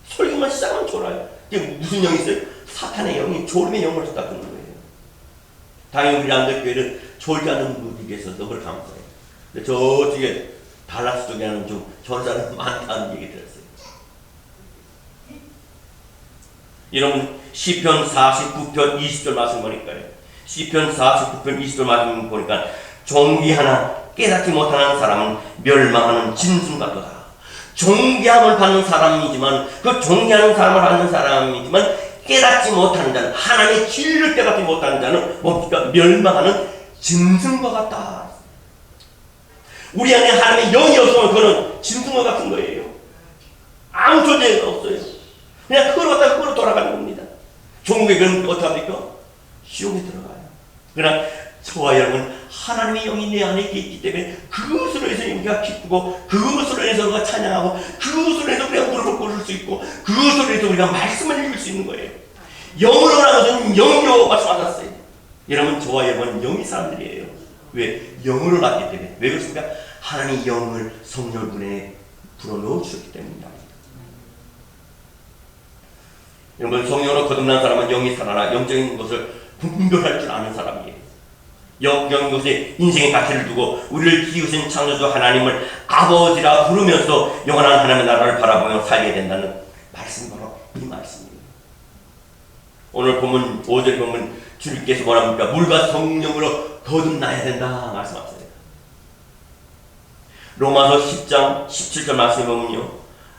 설교만 시작하면 졸아요. 이게 무슨 영이 있어요? 사탄의 영이 졸음의 영을 쏟아주는 거예요. 당연히 우리 안덕교회는 졸지 않는 분들이 계셔서 너무 감사해요. 근데 저쪽에 달라스 쪽에 하는 좀 전사는 많다는 얘기 들었어요. 여러분, 시편 49편 20절 말씀 보니까요. 시편 49편 20절 말씀 보니까 종기 하나 깨닫지 못하는 사람은 멸망하는 짐승 같도다. 종기함을 받는 사람이지만 그 종기하는 사람을 받는 사람이지만 깨닫지 못하는 자는 하나님의 진리를 깨닫지 못하는 자는 뭡니까? 멸망하는 짐승과 같다. 우리 안에 하나님의 영이 없으면 그거는 짐승과 같은 거예요. 아무 존재가 없어요. 그냥 끌어갔다가 끌어 돌아가는 겁니다. 종국에 그럼 어떡합니까? 지옥에 들어가요. 그러나 저와 여러분, 하나님의 영이 내 안에 있기 때문에 그것으로 해서 우리가 기쁘고 그것으로 해서 우리가 찬양하고 그것으로 해서 우리가 무릎을 꿇을 수 있고 그것으로 해서 우리가 말씀을 읽을 수 있는 거예요. 영으로 하는 것은 영으로 말씀하셨어요. 여러분, 저와 여러분은 영의 사람들이에요. 왜? 영으로 났기 때문에. 왜 그렇습니까? 하나님의 영을 성령을 분에 불어넣어 주셨기 때문입니다. 여러분, 성령으로 거듭난 사람은 영이 살아나 영적인 것을 분별할 줄 아는 사람이에요. 영적인 것에 인생의 가치를 두고 우리를 키우신 창조주 하나님을 아버지라 부르면서 영원한 하나님의 나라를 바라보며 살게 된다는 말씀이 바로 이 말씀이에요. 오늘 보면 5절 보면 주님께서 뭐랍니까? 물과 성령으로 거듭나야 된다 말씀하세요. 로마서 10장 17절 말씀에 보면요.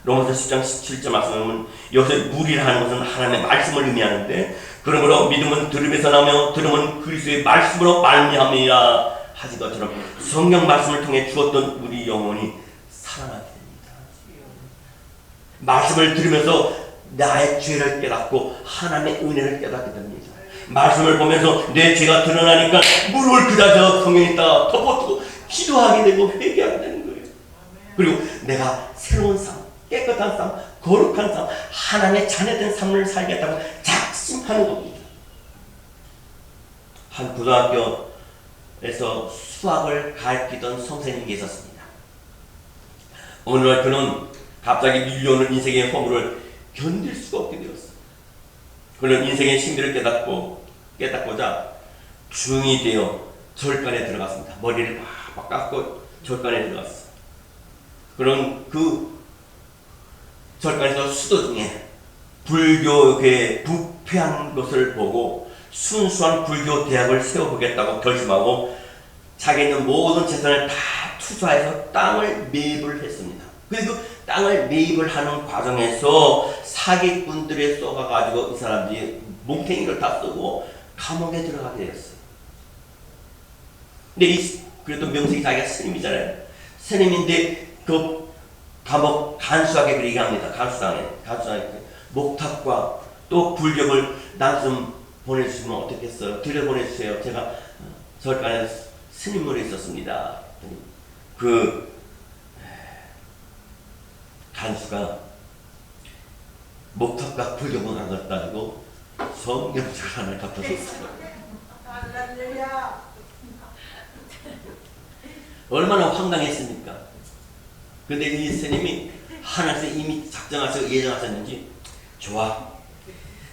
로마서 10장 17절 말씀에 보면 여기서 물이라 하는 것은 하나님의 말씀을 의미하는데 그러므로 믿음은 들음에서 나며 들음은 그리스도의 말씀으로 말미암이라 하신 것처럼 성경 말씀을 통해 주었던 우리 영혼이 살아나게 됩니다. 말씀을 들으면서 나의 죄를 깨닫고 하나님의 은혜를 깨닫게 됩니다. 말씀을 보면서 내 죄가 드러나니까 무릎을 꿇어서 성경에다 덮어두고 기도하게 되고 회개하게 되는 거예요. 그리고 내가 새로운 삶, 깨끗한 삶, 거룩한 삶, 하나님의 자녀된 삶을 살겠다고 작심하는 겁니다. 한 고등학교에서 수학을 가르치던 선생님이 계셨습니다. 어느 날 그는 갑자기 밀려오는 인생의 허물을 견딜 수가 없게 되었어요. 그는 인생의 신비를 깨닫고자 중이 되어 절간에 들어갔습니다. 머리를 막 깎고 절간에 들어갔어요. 그런 그 절간에서 수도 중에 불교계 부패한 것을 보고 순수한 불교 대학을 세워보겠다고 결심하고 자기 있는 모든 재산을 다 투자해서 땅을 매입을 했습니다. 그리고 땅을 매입을 하는 과정에서 사기꾼들에 쏘가가지고 이 사람들이 몽탱이를 다 쓰고 감옥에 들어가게 되었어요. 근데 그래도 명색이 자기가 스님이잖아요. 스님인데 그 감옥 간수하게 그렇게 합니다. 간수하게 목탁과 또 불격을 나 좀 보내주시면 어떻겠어요? 들여보내주세요. 제가 절간에 스님으로 있었습니다. 그 간수가 목탁과 불교문 한 것 따지고 성경책을 하나 갖다 줬어요. 얼마나 황당했습니까? 근데 이 스님이 하나님께서 이미 작정하셔서 예정하셨는지 좋아.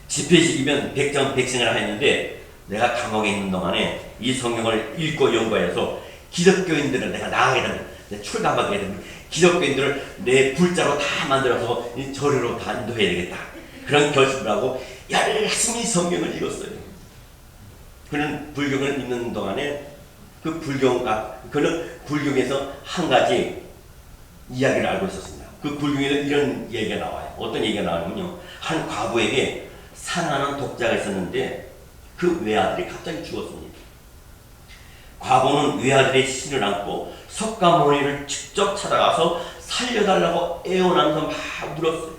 집회식이면 백전백승을 했는데 내가 감옥에 있는 동안에 이 성경을 읽고 연구해서 기독교인들을 내가 나가게 되면 출가하게 되면 기독교인들을 내 불자로 다 만들어서 이 절으로 다 인도해야 되겠다. 그런 결심을 하고 열심히 성경을 읽었어요. 그는 불경을 읽는 동안에 그는 불경에서 한 가지 이야기를 알고 있었습니다. 그 불경에서 이런 얘기가 나와요. 어떤 얘기가 나오냐면요. 한 과부에게 사랑하는 독자가 있었는데 그 외아들이 갑자기 죽었습니다. 과부는 외아들의 신을 안고 석가모니를 직접 찾아가서 살려달라고 애원하면서 막 울었어요.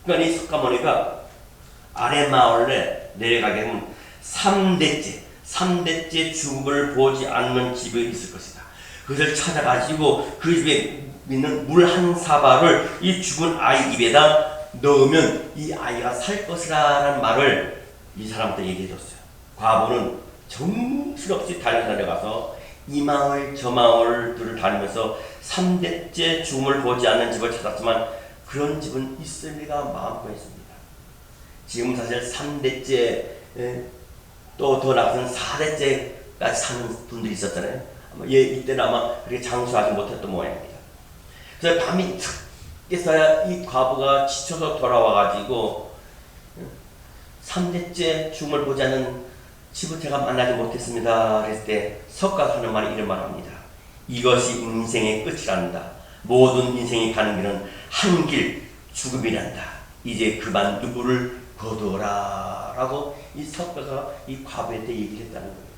그러니까 이 석가모니가 아래 마을에 내려가게 되면 3대째 죽음을 보지 않는 집이 있을 것이다. 그것을 찾아가지고 그 집에 있는 물 한 사발을 이 죽은 아이 입에다 넣으면 이 아이가 살 것이라는 말을 이 사람한테 얘기해줬어요. 과부는 정신없이 달려가서 이 마을 저 마을들을 다니면서 3대째 죽음을 보지 않는 집을 찾았지만 그런 집은 있을 리가 마음고했습니다. 지금 사실 3대째 또 더 나아가서는 4대째까지 사는 분들이 있었잖아요. 이때는 아마 그렇게 장수하지 못했던 모양입니다. 그래서 밤이 탁 깨서야 이 과부가 지쳐서 돌아와가지고 3대째 죽음을 보지 않는 집을 제가 만나지 못했습니다. 그랬을 때 석가가 하는 말이 이런 말 합니다. 이것이 인생의 끝이란다. 모든 인생이 가는 길은 한 길 죽음이란다. 이제 그만 누구를 거두어라 라고 이 석가가 이 과부한테 얘기를 했다는 거예요.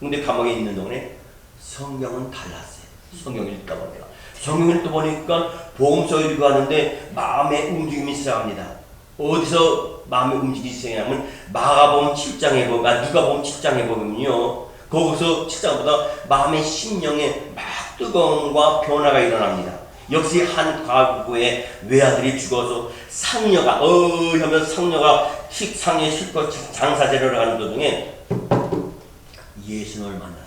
근데 감옥에 있는 동안에 성경은 달랐어요. 성경을 읽다 보니까 성경을 읽다 보니까 복음서를 읽고 하는데 마음의 움직임이 시작합니다. 어디서 마음의 움직임이 시작하냐면 마가복음 7장에 보면 누가복음 7장에 보면요. 거기서 7장보다 마음의 심령에 막 뜨거움과 변화가 일어납니다. 역시 한 과부의 외아들이 죽어서 상녀가 하면 상녀가 식상에 실컷 장사제를 하는 도중에 예수님을 만났어요.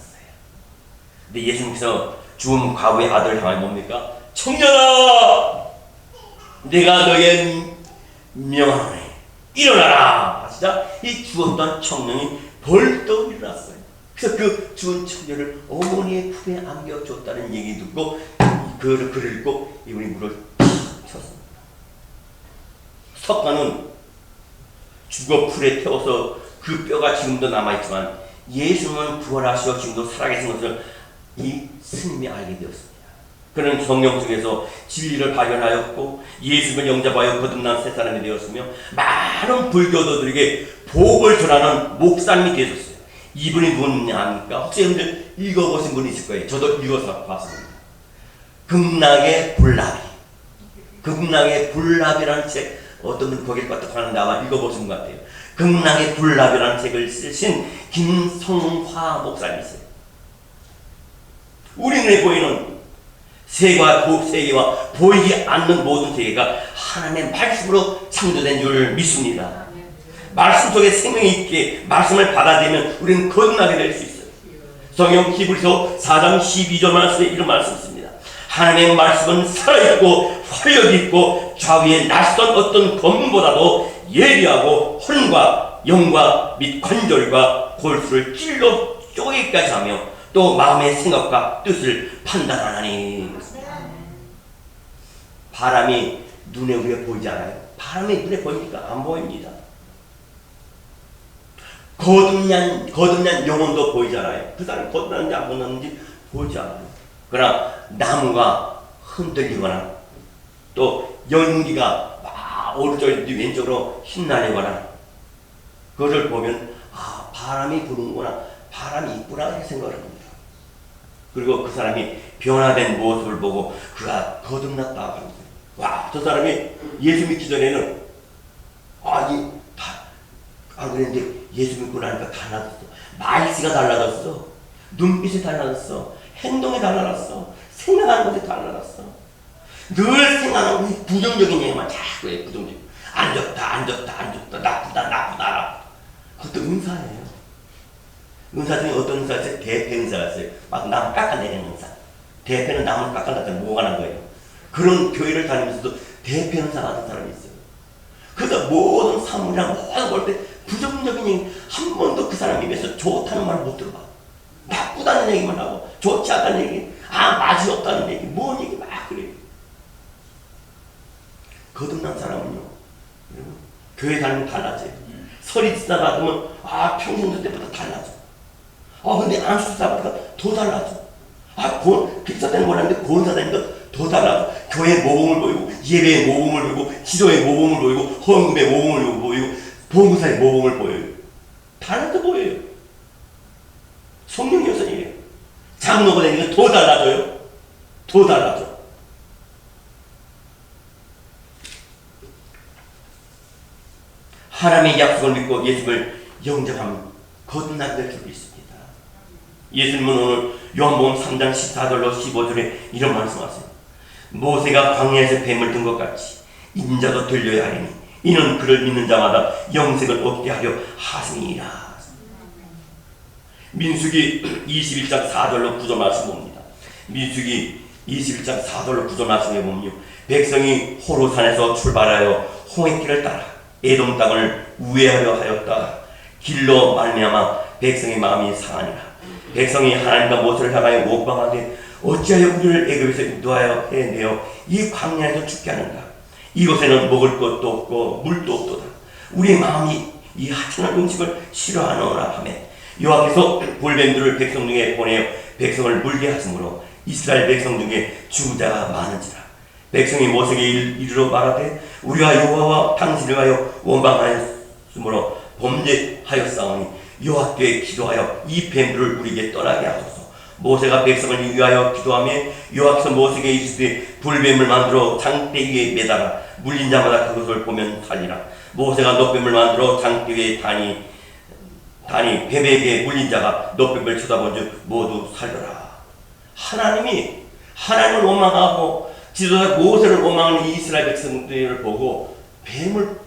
근데 예수님께서 죽은 과부의 아들을 향하여 뭡니까? 청년아! 내가 너의 명하노니 일어나라! 하시자 이 죽었던 청년이 벌떡 일어났어요. 그래서 그 죽은 청년을 어머니의 품에 안겨줬다는 얘기 듣고 그 글을 읽고 이분이 물을 탁 쳤습니다. 석가는 죽어 풀에 태워서 그 뼈가 지금도 남아있지만 예수님은 부활하시어 지금도 살아계신 것을 이 스님이 알게 되었습니다. 그는 성령 속에서 진리를 발견하였고 예수님을 영접하여 거듭난 새 사람이 되었으며 많은 불교도들에게 복을 전하는 목사님이 되셨어요. 이분이 누구냐 합니까? 혹시 여러분들 읽어보신 분이 있을 거예요. 저도 읽어서 봤습니다. 극락의 불납이라는 책, 어떤 분이 거기에 빠뜩하는데 아마 읽어보신 것 같아요. 극락의 불납이라는 책을 쓰신 김성화 목사님이세요. 우리 눈에 보이는 세계와 보이지 않는 모든 세계가 하나님의 말씀으로 창조된 줄 믿습니다. 말씀 속에 생명이 있게 말씀을 받아들이면 우리는 거듭나게 될 수 있어요. 성경 히브리서 4장 12절 말씀에 이런 말씀이 있습니다. 하나님의 말씀은 살아있고 활력있고 좌우에 낯선 어떤 검보다도 예리하고 혼과 영과 및 관절과 골수를 찔러 쪼개기까지 하며 또 마음의 생각과 뜻을 판단하나니. 바람이 눈에 우리가 보이지 않아요? 바람이 눈에 보입니까? 안 보입니다. 거듭난 영혼도 보이지 않아요? 그 사람이 거듭났는지 안 거듭났는지 보이지 않아요. 그러나 나무가 흔들리거나 또 연기가 막 오른쪽인지 왼쪽으로 휘날리거나 그것을 보면 아, 바람이 부는구나, 바람이 있구나 이렇게 생각을 합니다. 그리고 그 사람이 변화된 모습을 보고 그가 거듭났다고 합니다. 와, 저 사람이 예수 믿기 전에는 안 그랬는데 예수 믿고 나니까 달라졌어. 말씨가 달라졌어. 눈빛이 달라졌어. 행동이 달라졌어. 생각하는 것이 달라졌어. 늘 생각하는 것이 부정적인 얘기만 자꾸 해. 부정적인. 안 좋다, 나쁘다. 그것도 은사예요. 은사 중에 어떤 은사가 있어요? 대패 은사가 있어요. 막 남 깎아내리는 은사. 대패는 남을 깎아내리는 뭐가 난 거예요. 그런 교회를 다니면서도 대패 은사 받은 사람이 있어요. 그러니까 모든 사물이나 모든 걸 때 부정적인 얘기 한 번도 그 사람 입에서 좋다는 말을 못 들어봐. 나쁘다는 얘기만 하고 좋지 않다는 얘기, 맛이 없다는 얘기, 뭔 얘기 막 그래요. 거듭난 사람은요, 교회 다니면 달라져요. 설이 지나가 보면 평생 때보다 달라져. 근데 안수사보다 더 달라져. 기사되는 몰랐는데 고은사되니까 더 달라져. 교회의 모범을 보이고, 예배의 모범을 보이고, 지도의 모범을 보이고, 헌금의 모범을 보이고, 봉사의 모범을 보여요. 다른 데 보여요. 성령의 여선이에요. 장로가 되니까 더 달라져요. 더 달라져. 하나님의 약속을 믿고 예수를 영접하면 거듭나게 될 줄이 있습니다. 예수님은 오늘 요한복음 3장 14절로 15절에 이런 말씀하세요. 모세가 광야에서 뱀을 든 것 같이 인자도 들려야 하리니 이는 그를 믿는 자마다 영생을 얻게 하려 하심이니라. 민수기 21장 4절로 9절 말씀 봅니다. 민수기 21장 4절로 9절 말씀에 보면요, 백성이 호로산에서 출발하여 홍해길을 따라 에돔 땅을 우회하려 하였다. 길로 말미암아 백성의 마음이 상하니라. 백성이 하나님과 모세를 향하여 원망하되 어찌하여 우리를 애굽에서 인도하여 해내어 이 광야에서 죽게 하는가. 이곳에는 먹을 것도 없고 물도 없도다. 우리의 마음이 이 하찮은 음식을 싫어하노라 하며 여호와께서 볼뱀들을 백성 중에 보내어 백성을 물게 하심으로 이스라엘 백성 중에 죽은 자가 많은지라. 백성이 모세에게 이르러 말하되 우리가 여호와와 당신을 하여 원망하였으므로 범죄하였사오니 여호와께 기도하여 이 뱀들을 우리에게 떠나게 하소서. 모세가 백성을 위하여 기도하며 여호와께서 모세에게 이르시되 불뱀을 만들어 장대 위에 매달아 물린 자마다 그것을 보면 살리라. 모세가 놋뱀을 만들어 장대 위에 다니 뱀에게 물린 자가 놋뱀을 쳐다본즉 모두 살려라. 하나님을 원망하고 지도자 모세를 원망하는 이스라엘 백성들을 보고 불뱀을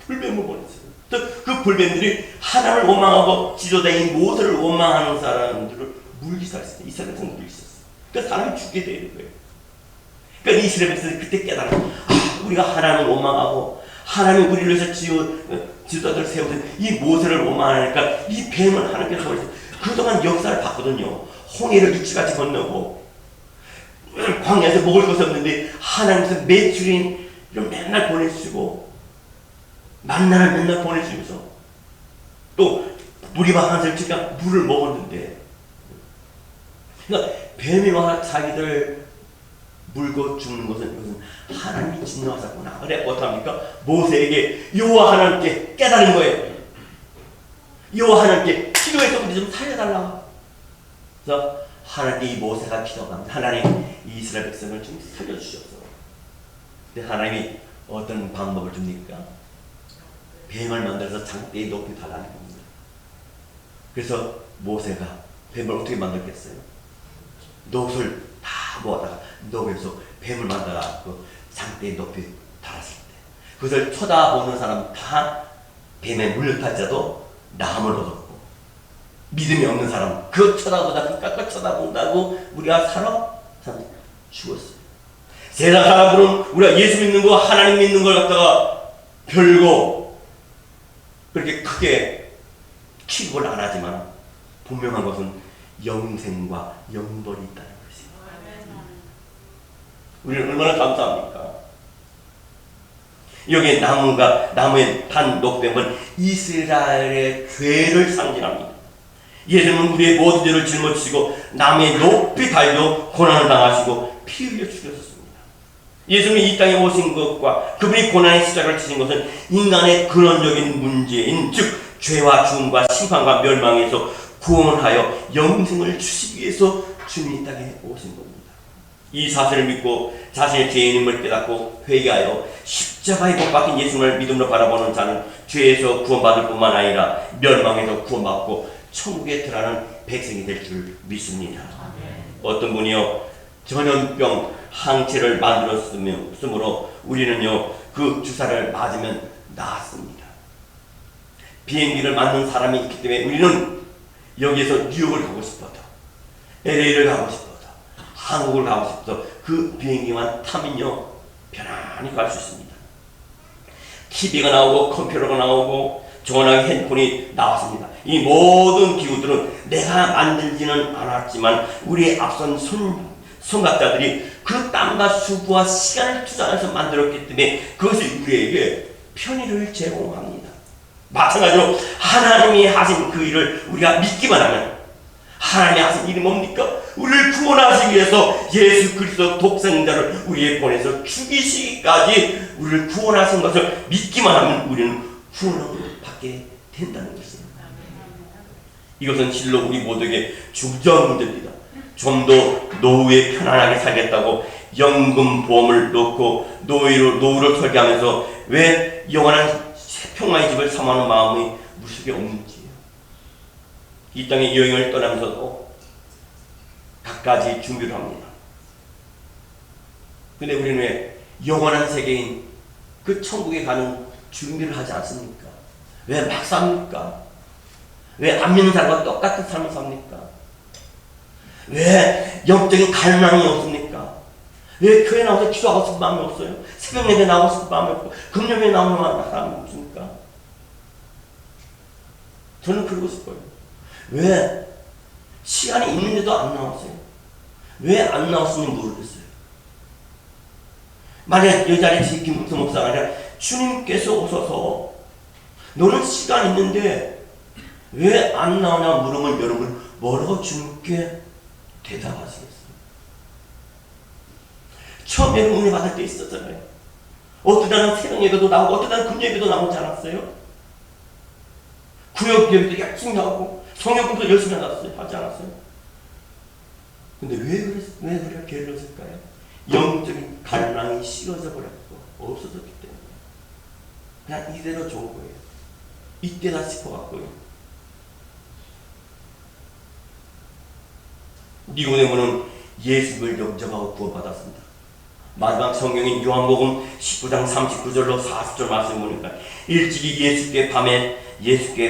보냈어요. 그 불뱀들이 하나님을 원망하고 지도자인 모세를 원망하는 사람들을 물리살했어요. 이스라엘 백성을 물리살했어요. 그러니까 사람이 죽게 되는 거예요. 그러니까 이스라엘 백성들이 그때 깨달아요. 우리가 하나님을 원망하고 하나님이 우리를 위해서 지도자들을 세우던 이 모세를 원망하니까 이 뱀을 하나님께서 보냈어요. 그동안 역사를 봤거든요. 홍해를 육지같이 건너고 광야에서 먹을 것이 없는데 하나님께서 메추린 맨날 보내주시고 만나를 맨날 보내주면서 또 물이 막한살 치니까 물을 먹었는데, 그러니까 뱀이 와 자기들 물고 죽는 것은 하나님이 진노하셨구나. 그래 어떡합니까? 모세에게 여호와 하나님께 깨달은 거예요. 여호와 하나님께 기도해서 우리 좀 살려달라. 그래서 하나님, 이 모세가 기도합니다. 하나님, 이 이스라엘 백성을 좀 살려주시옵소서. 근데 하나님이 어떤 방법을 줍니까? 뱀을 만들어서 장대에 높이 달라는 겁니다. 그래서 모세가 뱀을 어떻게 만들겠어요? 놋을 다 모아다가 녹여서 뱀을 만들어서 장대에 높이 달았을 때 그것을 쳐다보는 사람 다 뱀에 물려탈지라도 나무를 얻었고, 믿음이 없는 사람은 그거 쳐다보다 쳐다본다고 우리가 살아? 죽었어요. 세상 사람들은 우리가 예수 믿는 거 하나님 믿는 걸 갖다가 별거 그렇게 크게 취급을 안 하지만 분명한 것은 영생과 영벌이 있다는 것이에요. 우리는 얼마나 감사합니까? 여기에 나무에 단 녹뱀은 이스라엘의 죄를 상징합니다. 예수님은 우리의 모든 죄를 짊어지시고 나무에 높이 달려 고난을 당하시고 피 흘려 죽으셨습니다. 예수님이 이 땅에 오신 것과 그분이 고난의 시작을 치신 것은 인간의 근원적인 문제인 즉 죄와 죽음과 심판과 멸망에서 구원하여 영생을 주시기 위해서 주님이 이 땅에 오신 겁니다. 이 사실을 믿고 자신의 죄인임을 깨닫고 회개하여 십자가에 못 박힌 예수님을 믿음으로 바라보는 자는 죄에서 구원받을 뿐만 아니라 멸망에서 구원받고 천국에 들어가는 백성이 될 줄 믿습니다. 어떤 분이요, 전염병 항체를 만들었으므로 우리는요 그 주사를 맞으면 나았습니다. 비행기를 맞는 사람이 있기 때문에 우리는 여기에서 뉴욕을 가고 싶어도, LA를 가고 싶어도, 한국을 가고 싶어도 그 비행기만 타면요 편안히 갈 수 있습니다. TV가 나오고 컴퓨터가 나오고 전화기 핸드폰이 나왔습니다. 이 모든 기구들은 내가 만들지는 않았지만 우리의 앞선 선각자들이 그 땀과 수고와 시간을 투자해서 만들었기 때문에 그것이 우리에게 편의를 제공합니다. 마찬가지로 하나님이 하신 그 일을 우리가 믿기만 하면, 하나님이 하신 일이 뭡니까? 우리를 구원하시기 위해서 예수 그리스도 독생자를 우리에 보내서 죽이시기까지 우리를 구원하신 것을 믿기만 하면 우리는 구원을 받게 된다는 것입니다. 이것은 실로 우리 모두에게 중요한 문제입니다. 좀 더 노후에 편안하게 살겠다고 연금보험을 넣고 노후를 설계하면서 왜 영원한 평화의 집을 삼하는 마음이 무속에 없는지요. 이 땅에 여행을 떠나면서도 갖가지 준비를 합니다. 근데 우리는 왜 영원한 세계인 그 천국에 가는 준비를 하지 않습니까? 왜 막 삽니까? 왜 안 믿는 사람과 똑같은 삶을 삽니까? 왜 영적인 갈망이 없습니까? 왜 교회 나와서 기도하고 싶은 마음이 없어요? 새벽 예배 나오고 싶은 마음이 없고 금요일에 나오는 사람이 없습니까? 저는 그러고 싶어요. 왜 시간이 있는데도 안 나왔어요? 왜 안 나왔는지 모르겠어요. 만약 이 자리에 김국수 목사가 아니라 주님께서 오셔서 너는 시간 있는데 왜 안 나오냐 물으면 여러분 뭐라고 주님께 대답하시겠어요? 처음에는 은혜 받을 때 있었잖아요. 어떤 날은 새벽 예배도 나오고 어떤 날은 금요 예배도 나오지 않았어요? 구역 예배도 열심히 하고 성역도 열심히 하지 않았어요? 근데 왜 그렇게 게을렀을까요? 영적인 갈망이 식어져 버렸고 없어졌기 때문에 그냥 이대로 좋은 거예요. 이때다 싶어갖고요. 니고데모는 예수를 영접하고 구원받았습니다. 마지막 성경인 요한복음 19장 39절로 40절 말씀 보니까 일찍이 예수께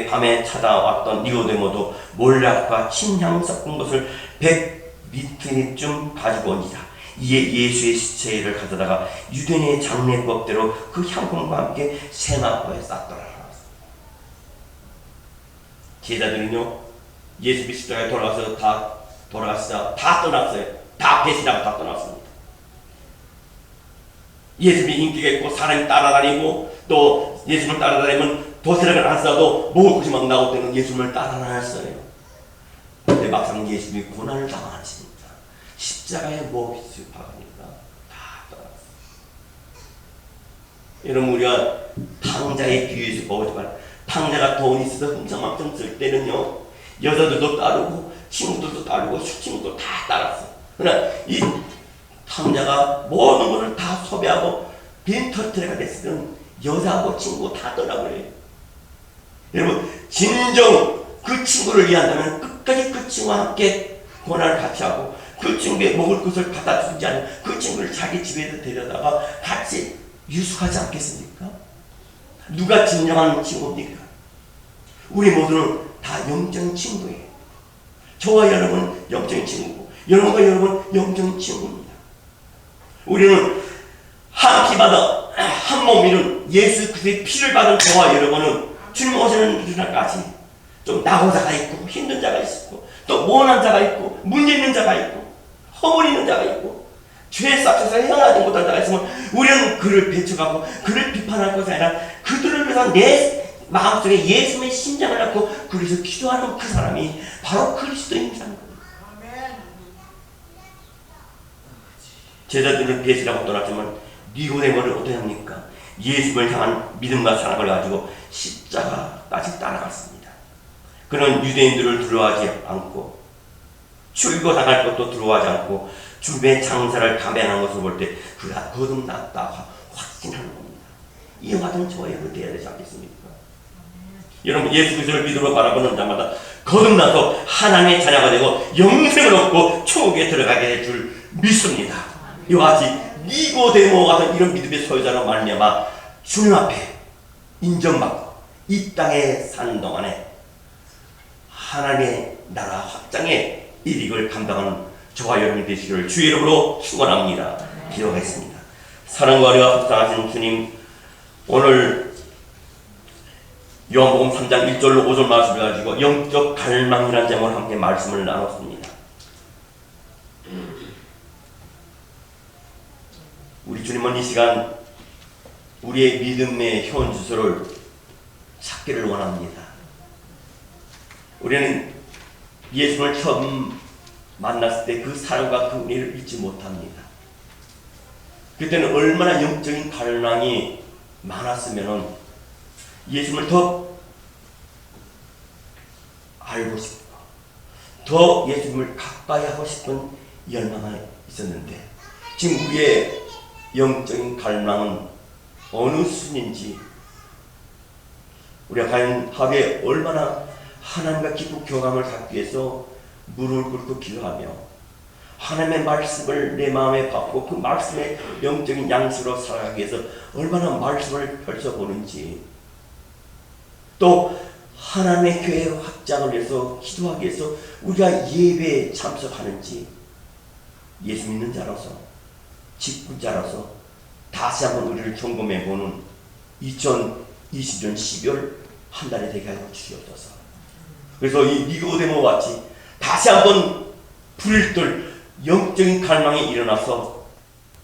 밤에 찾아왔던 니고데모도 몰락과 침향 섞은 것을 100리터쯤 가지고 오니라. 이에 예수의 시체를 가져다가 유대인의 장례법대로 그 향품과 함께 세마포에 쌌더라. 제자들은요 예수 그리스도에 돌아가시자 다 떠났어요. 다 배신하고 다 떠났습니다. 예수님이 인기가 있고 사람이 따라다니고 또 예수님을 따라다니면 도시락을 안 싸도 먹을 것이 막 나올 때는 예수님을 따라다녔어요. 근데 막상 예수님이 고난을 당하시니까 십자가에 몹시 박으니까 다 떠났어요. 여러분 우리가 탕자의 비유에서 보지만 탕자가 돈이 있어서 흥청망청 쓸 때는요 여자들도 따르고 친구들도 따르고 친구도 다 따랐어요. 그러나 이 탕자가 모든 것을 다 소비하고 빈털터리가 됐을 때는 여자하고 친구 다 떠나버려요. 여러분 진정 그 친구를 위한다면 끝까지 그 친구와 함께 고난을 같이 하고 그 친구의 먹을 것을 갖다 주지 않으면 그 친구를 자기 집에서 데려다가 같이 유숙하지 않겠습니까? 누가 진정한 친구입니까? 우리 모두는 다 영적인 친구예요. 저와 여러분은 영적인 친구고 여러분과 여러분은 영적인 친구입니다. 우리는 한 피 받아 한 몸이는 예수 그리스도의 피를 받은 저와 여러분은 주님 오시는 그날까지 좀 나고 자가 있고 힘든 자가 있고 또 모난 자가 있고 문제 있는 자가 있고 허물 있는 자가 있고 죄에 싹쳐서 헤어나지 못한 자가 있으면 우리는 그를 배척하고 그를 비판할 것이 아니라 그들을 위해서 내 마음속에 예수님의 심장을 갖고 그래서 기도하는 그 사람이 바로 그리스도인이라는 거예요. 제자들은 배신하고 떠났지만 니고데모를 어떻게 합니까? 예수를 향한 믿음과 사랑을 가지고 십자가까지 따라갔습니다. 그는 유대인들을 두려워하지 않고 출교당할 것도 두려워하지 않고 주변의 장사를 감행하는 것을 볼 때 그가 거듭났다 확신하는 겁니다. 이와 같은 저와 여러분 되어야 되지 않겠습니까? 여러분 예수 그리스도를 믿음으로 바라보는 자마다 거듭나서 하나님의 자녀가 되고 영생을 얻고 천국에 들어가게 될 줄 믿습니다. 이와 같이 니고데모 같은 이런 믿음의 소유자로 말미암아 주님 앞에 인정받고 이 땅에 사는 동안에 하나님의 나라 확장의 일익을 감당하는 저와 여러분이 되시기를 주의 이름으로 축원합니다. 기도하겠습니다. 사랑과 은혜가 합당하신 주님, 오늘 요한복음 3장 1절로 5절 말씀을 가지고 영적 갈망이라는 제목으로 함께 말씀을 나눴습니다. 우리 주님은 이 시간 우리의 믿음의 현주소를 찾기를 원합니다. 우리는 예수를 처음 만났을 때 그 사랑과 그 은혜를 잊지 못합니다. 그때는 얼마나 영적인 갈망이 많았으면 예수를 더 알고 싶고 더 예수님을 가까이 하고 싶은 열망이 있었는데, 지금 우리의 영적인 갈망은 어느 수준인지, 우리가 과연 하루에 얼마나 하나님과 깊은 교감을 갖기 위해서 무릎을 꿇고 기도하며 하나님의 말씀을 내 마음에 받고 그 말씀의 영적인 양식으로 살아가기 위해서 얼마나 말씀을 펼쳐보는지, 또 하나님의 교회 확장을 위해서 기도하기 위해서 우리가 예배에 참석하는지, 예수 믿는 자로서 직분자로서 다시 한번 우리를 점검해보는 2020년 12월 한 달이 되게 하여 주시옵소서. 그래서 이 니고데모 같이 다시 한번 불들 영적인 갈망이 일어나서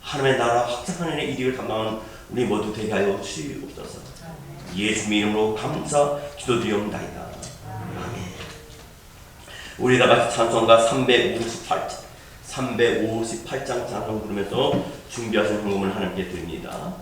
하나님의 나라 확장하는 일을 감당하는 우리 모두 되게 하여 주시옵소서. 예수님 이름으로 감사 기도드리옵나이다. 아멘. 우리 다 같이 찬송가 358장 찬송 부르면서 준비하신 헌금을 하나님께 드립니다.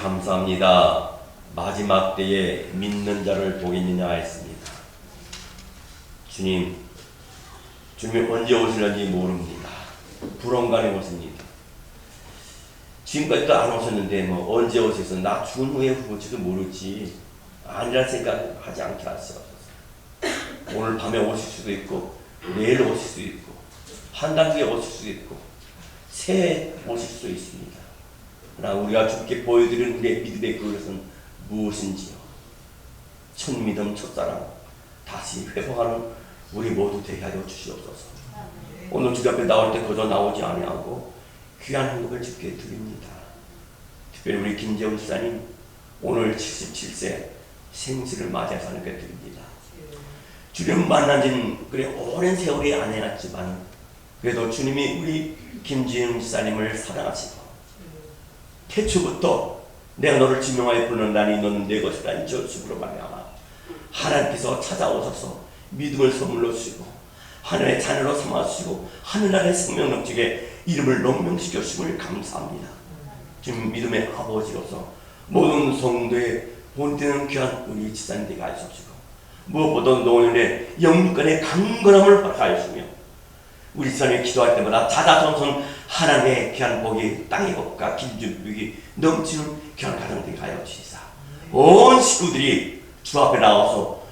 감사합니다. 마지막 때에 믿는 자를 보겠느냐 했습니다. 주님이 언제 오실는지 모릅니다. 불언간에 오십니다. 지금까지도 안 오셨는데 언제 오셔서 나 죽은 후에 올지도 모르지, 아니란 생각 하지 않게 하시옵소서. 오늘 밤에 오실 수도 있고 내일 오실 수도 있고 한 달 뒤에 오실 수도 있고 새해 오실 수도 있습니다. 그러나 우리가 주께 보여드리는 우리의 믿음의 그릇은 무엇인지요? 첫 믿음, 첫사랑, 다시 회복하는 우리 모두 되게 하여 주시옵소서. 오늘 주님 앞에 나올 때 거저 나오지 아니하고 귀한 헌금을 주께 드립니다. 특별히 우리 김재훈 집사님 오늘 77세 생신을 맞이해서 하나님께 드립니다. 주님 만난 지는 그래 오랜 세월이 아니었지만 그래도 주님이 우리 김재훈 집사님을 사랑하시고 태초부터 내가 너를 지명하여 부른다니 너는 내 것이라니 저축으로 말미암아 하나님께서 찾아오셔서 믿음을 선물로 주시고 하늘의 자녀로 삼아주시고 하늘나라의 생명 넘치게 이름을 명명시켜 주심을 감사합니다. 지금 믿음의 아버지로서 모든 성도의 본때는 귀한 우리 집사님 되게 하시옵시고 무엇보다 노년의 영육간의 강건함을 허락하여 주시며 우리 집사님이 기도할 때마다 자자손손 하나님의 귀한 복이 땅의 복과 길쭉이 넘치는 귀한 가정 되게 하여 주시사 온 식구들이 주 앞에 나와서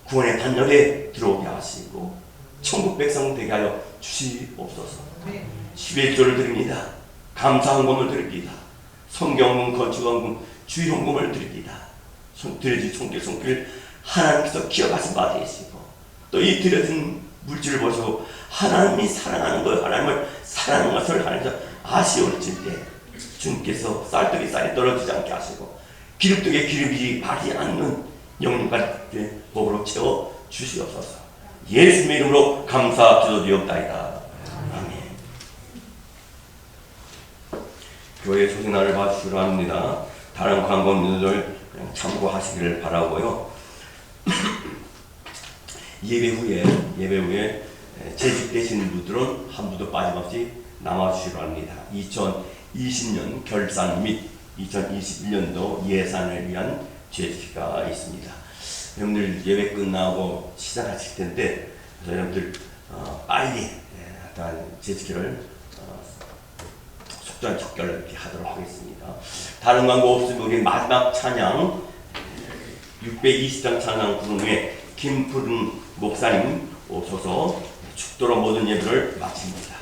구원의 반열에 들어오게 하시고 천국 백성 되게 하여 주시옵소서. 11조를 드립니다. 감사헌금을 드립니다. 성경헌금, 건축헌금, 주일헌금을 드립니다. 드려진 손길 하나님께서 기억하신 바 되시고 또 이 드려진 물질을 보시고 하나님이 사랑하는 것, 하나님을 사랑하는 것을 하나님께서 아시올질 때 주님께서 쌀떡이 쌀이 떨어지지 않게 하시고 기름떡에 기름이 바지 않는 영육간 복으로 채워 주시옵소서. 예수님의 이름으로 감사 기도드리옵나이다. 아멘. 교회 소식날을 봐주시기로 합니다. 다른 관건들을 그냥 참고하시기를 바라고요. 예배 후에 재직되신 분들은 한 분도 빠짐없이 남아주시기로 합니다. 2020년 결산 및 2021년도 예산을 위한 재직가 있습니다. 여러분들 예배 끝나고 시작하실 텐데 여러분들 빨리 재직기를 속전속결로 이렇게 하도록 하겠습니다. 다른 광고 없으면 우리 마지막 찬양 620장 찬양 부른 후에 김푸른 목사님 오셔서 축도로 모든 예배를 마칩니다.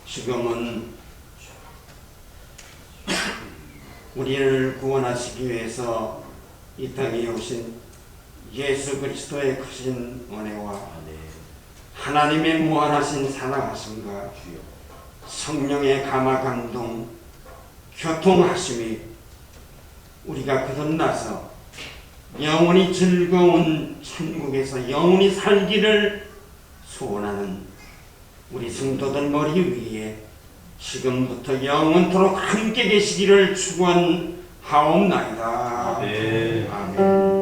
지금은 우리를 구원하시기 위해서 이 땅에 오신 예수 그리스도의 크신 은혜와 하나님의 무한하신 사랑하심과 성령의 감화 감동 교통하심이 우리가 거듭나서 영원히 즐거운 천국에서 영원히 살기를 소원하는 우리 성도들 머리 위에 지금부터 영원토록 함께 계시기를 축원하옵나이다. 아멘.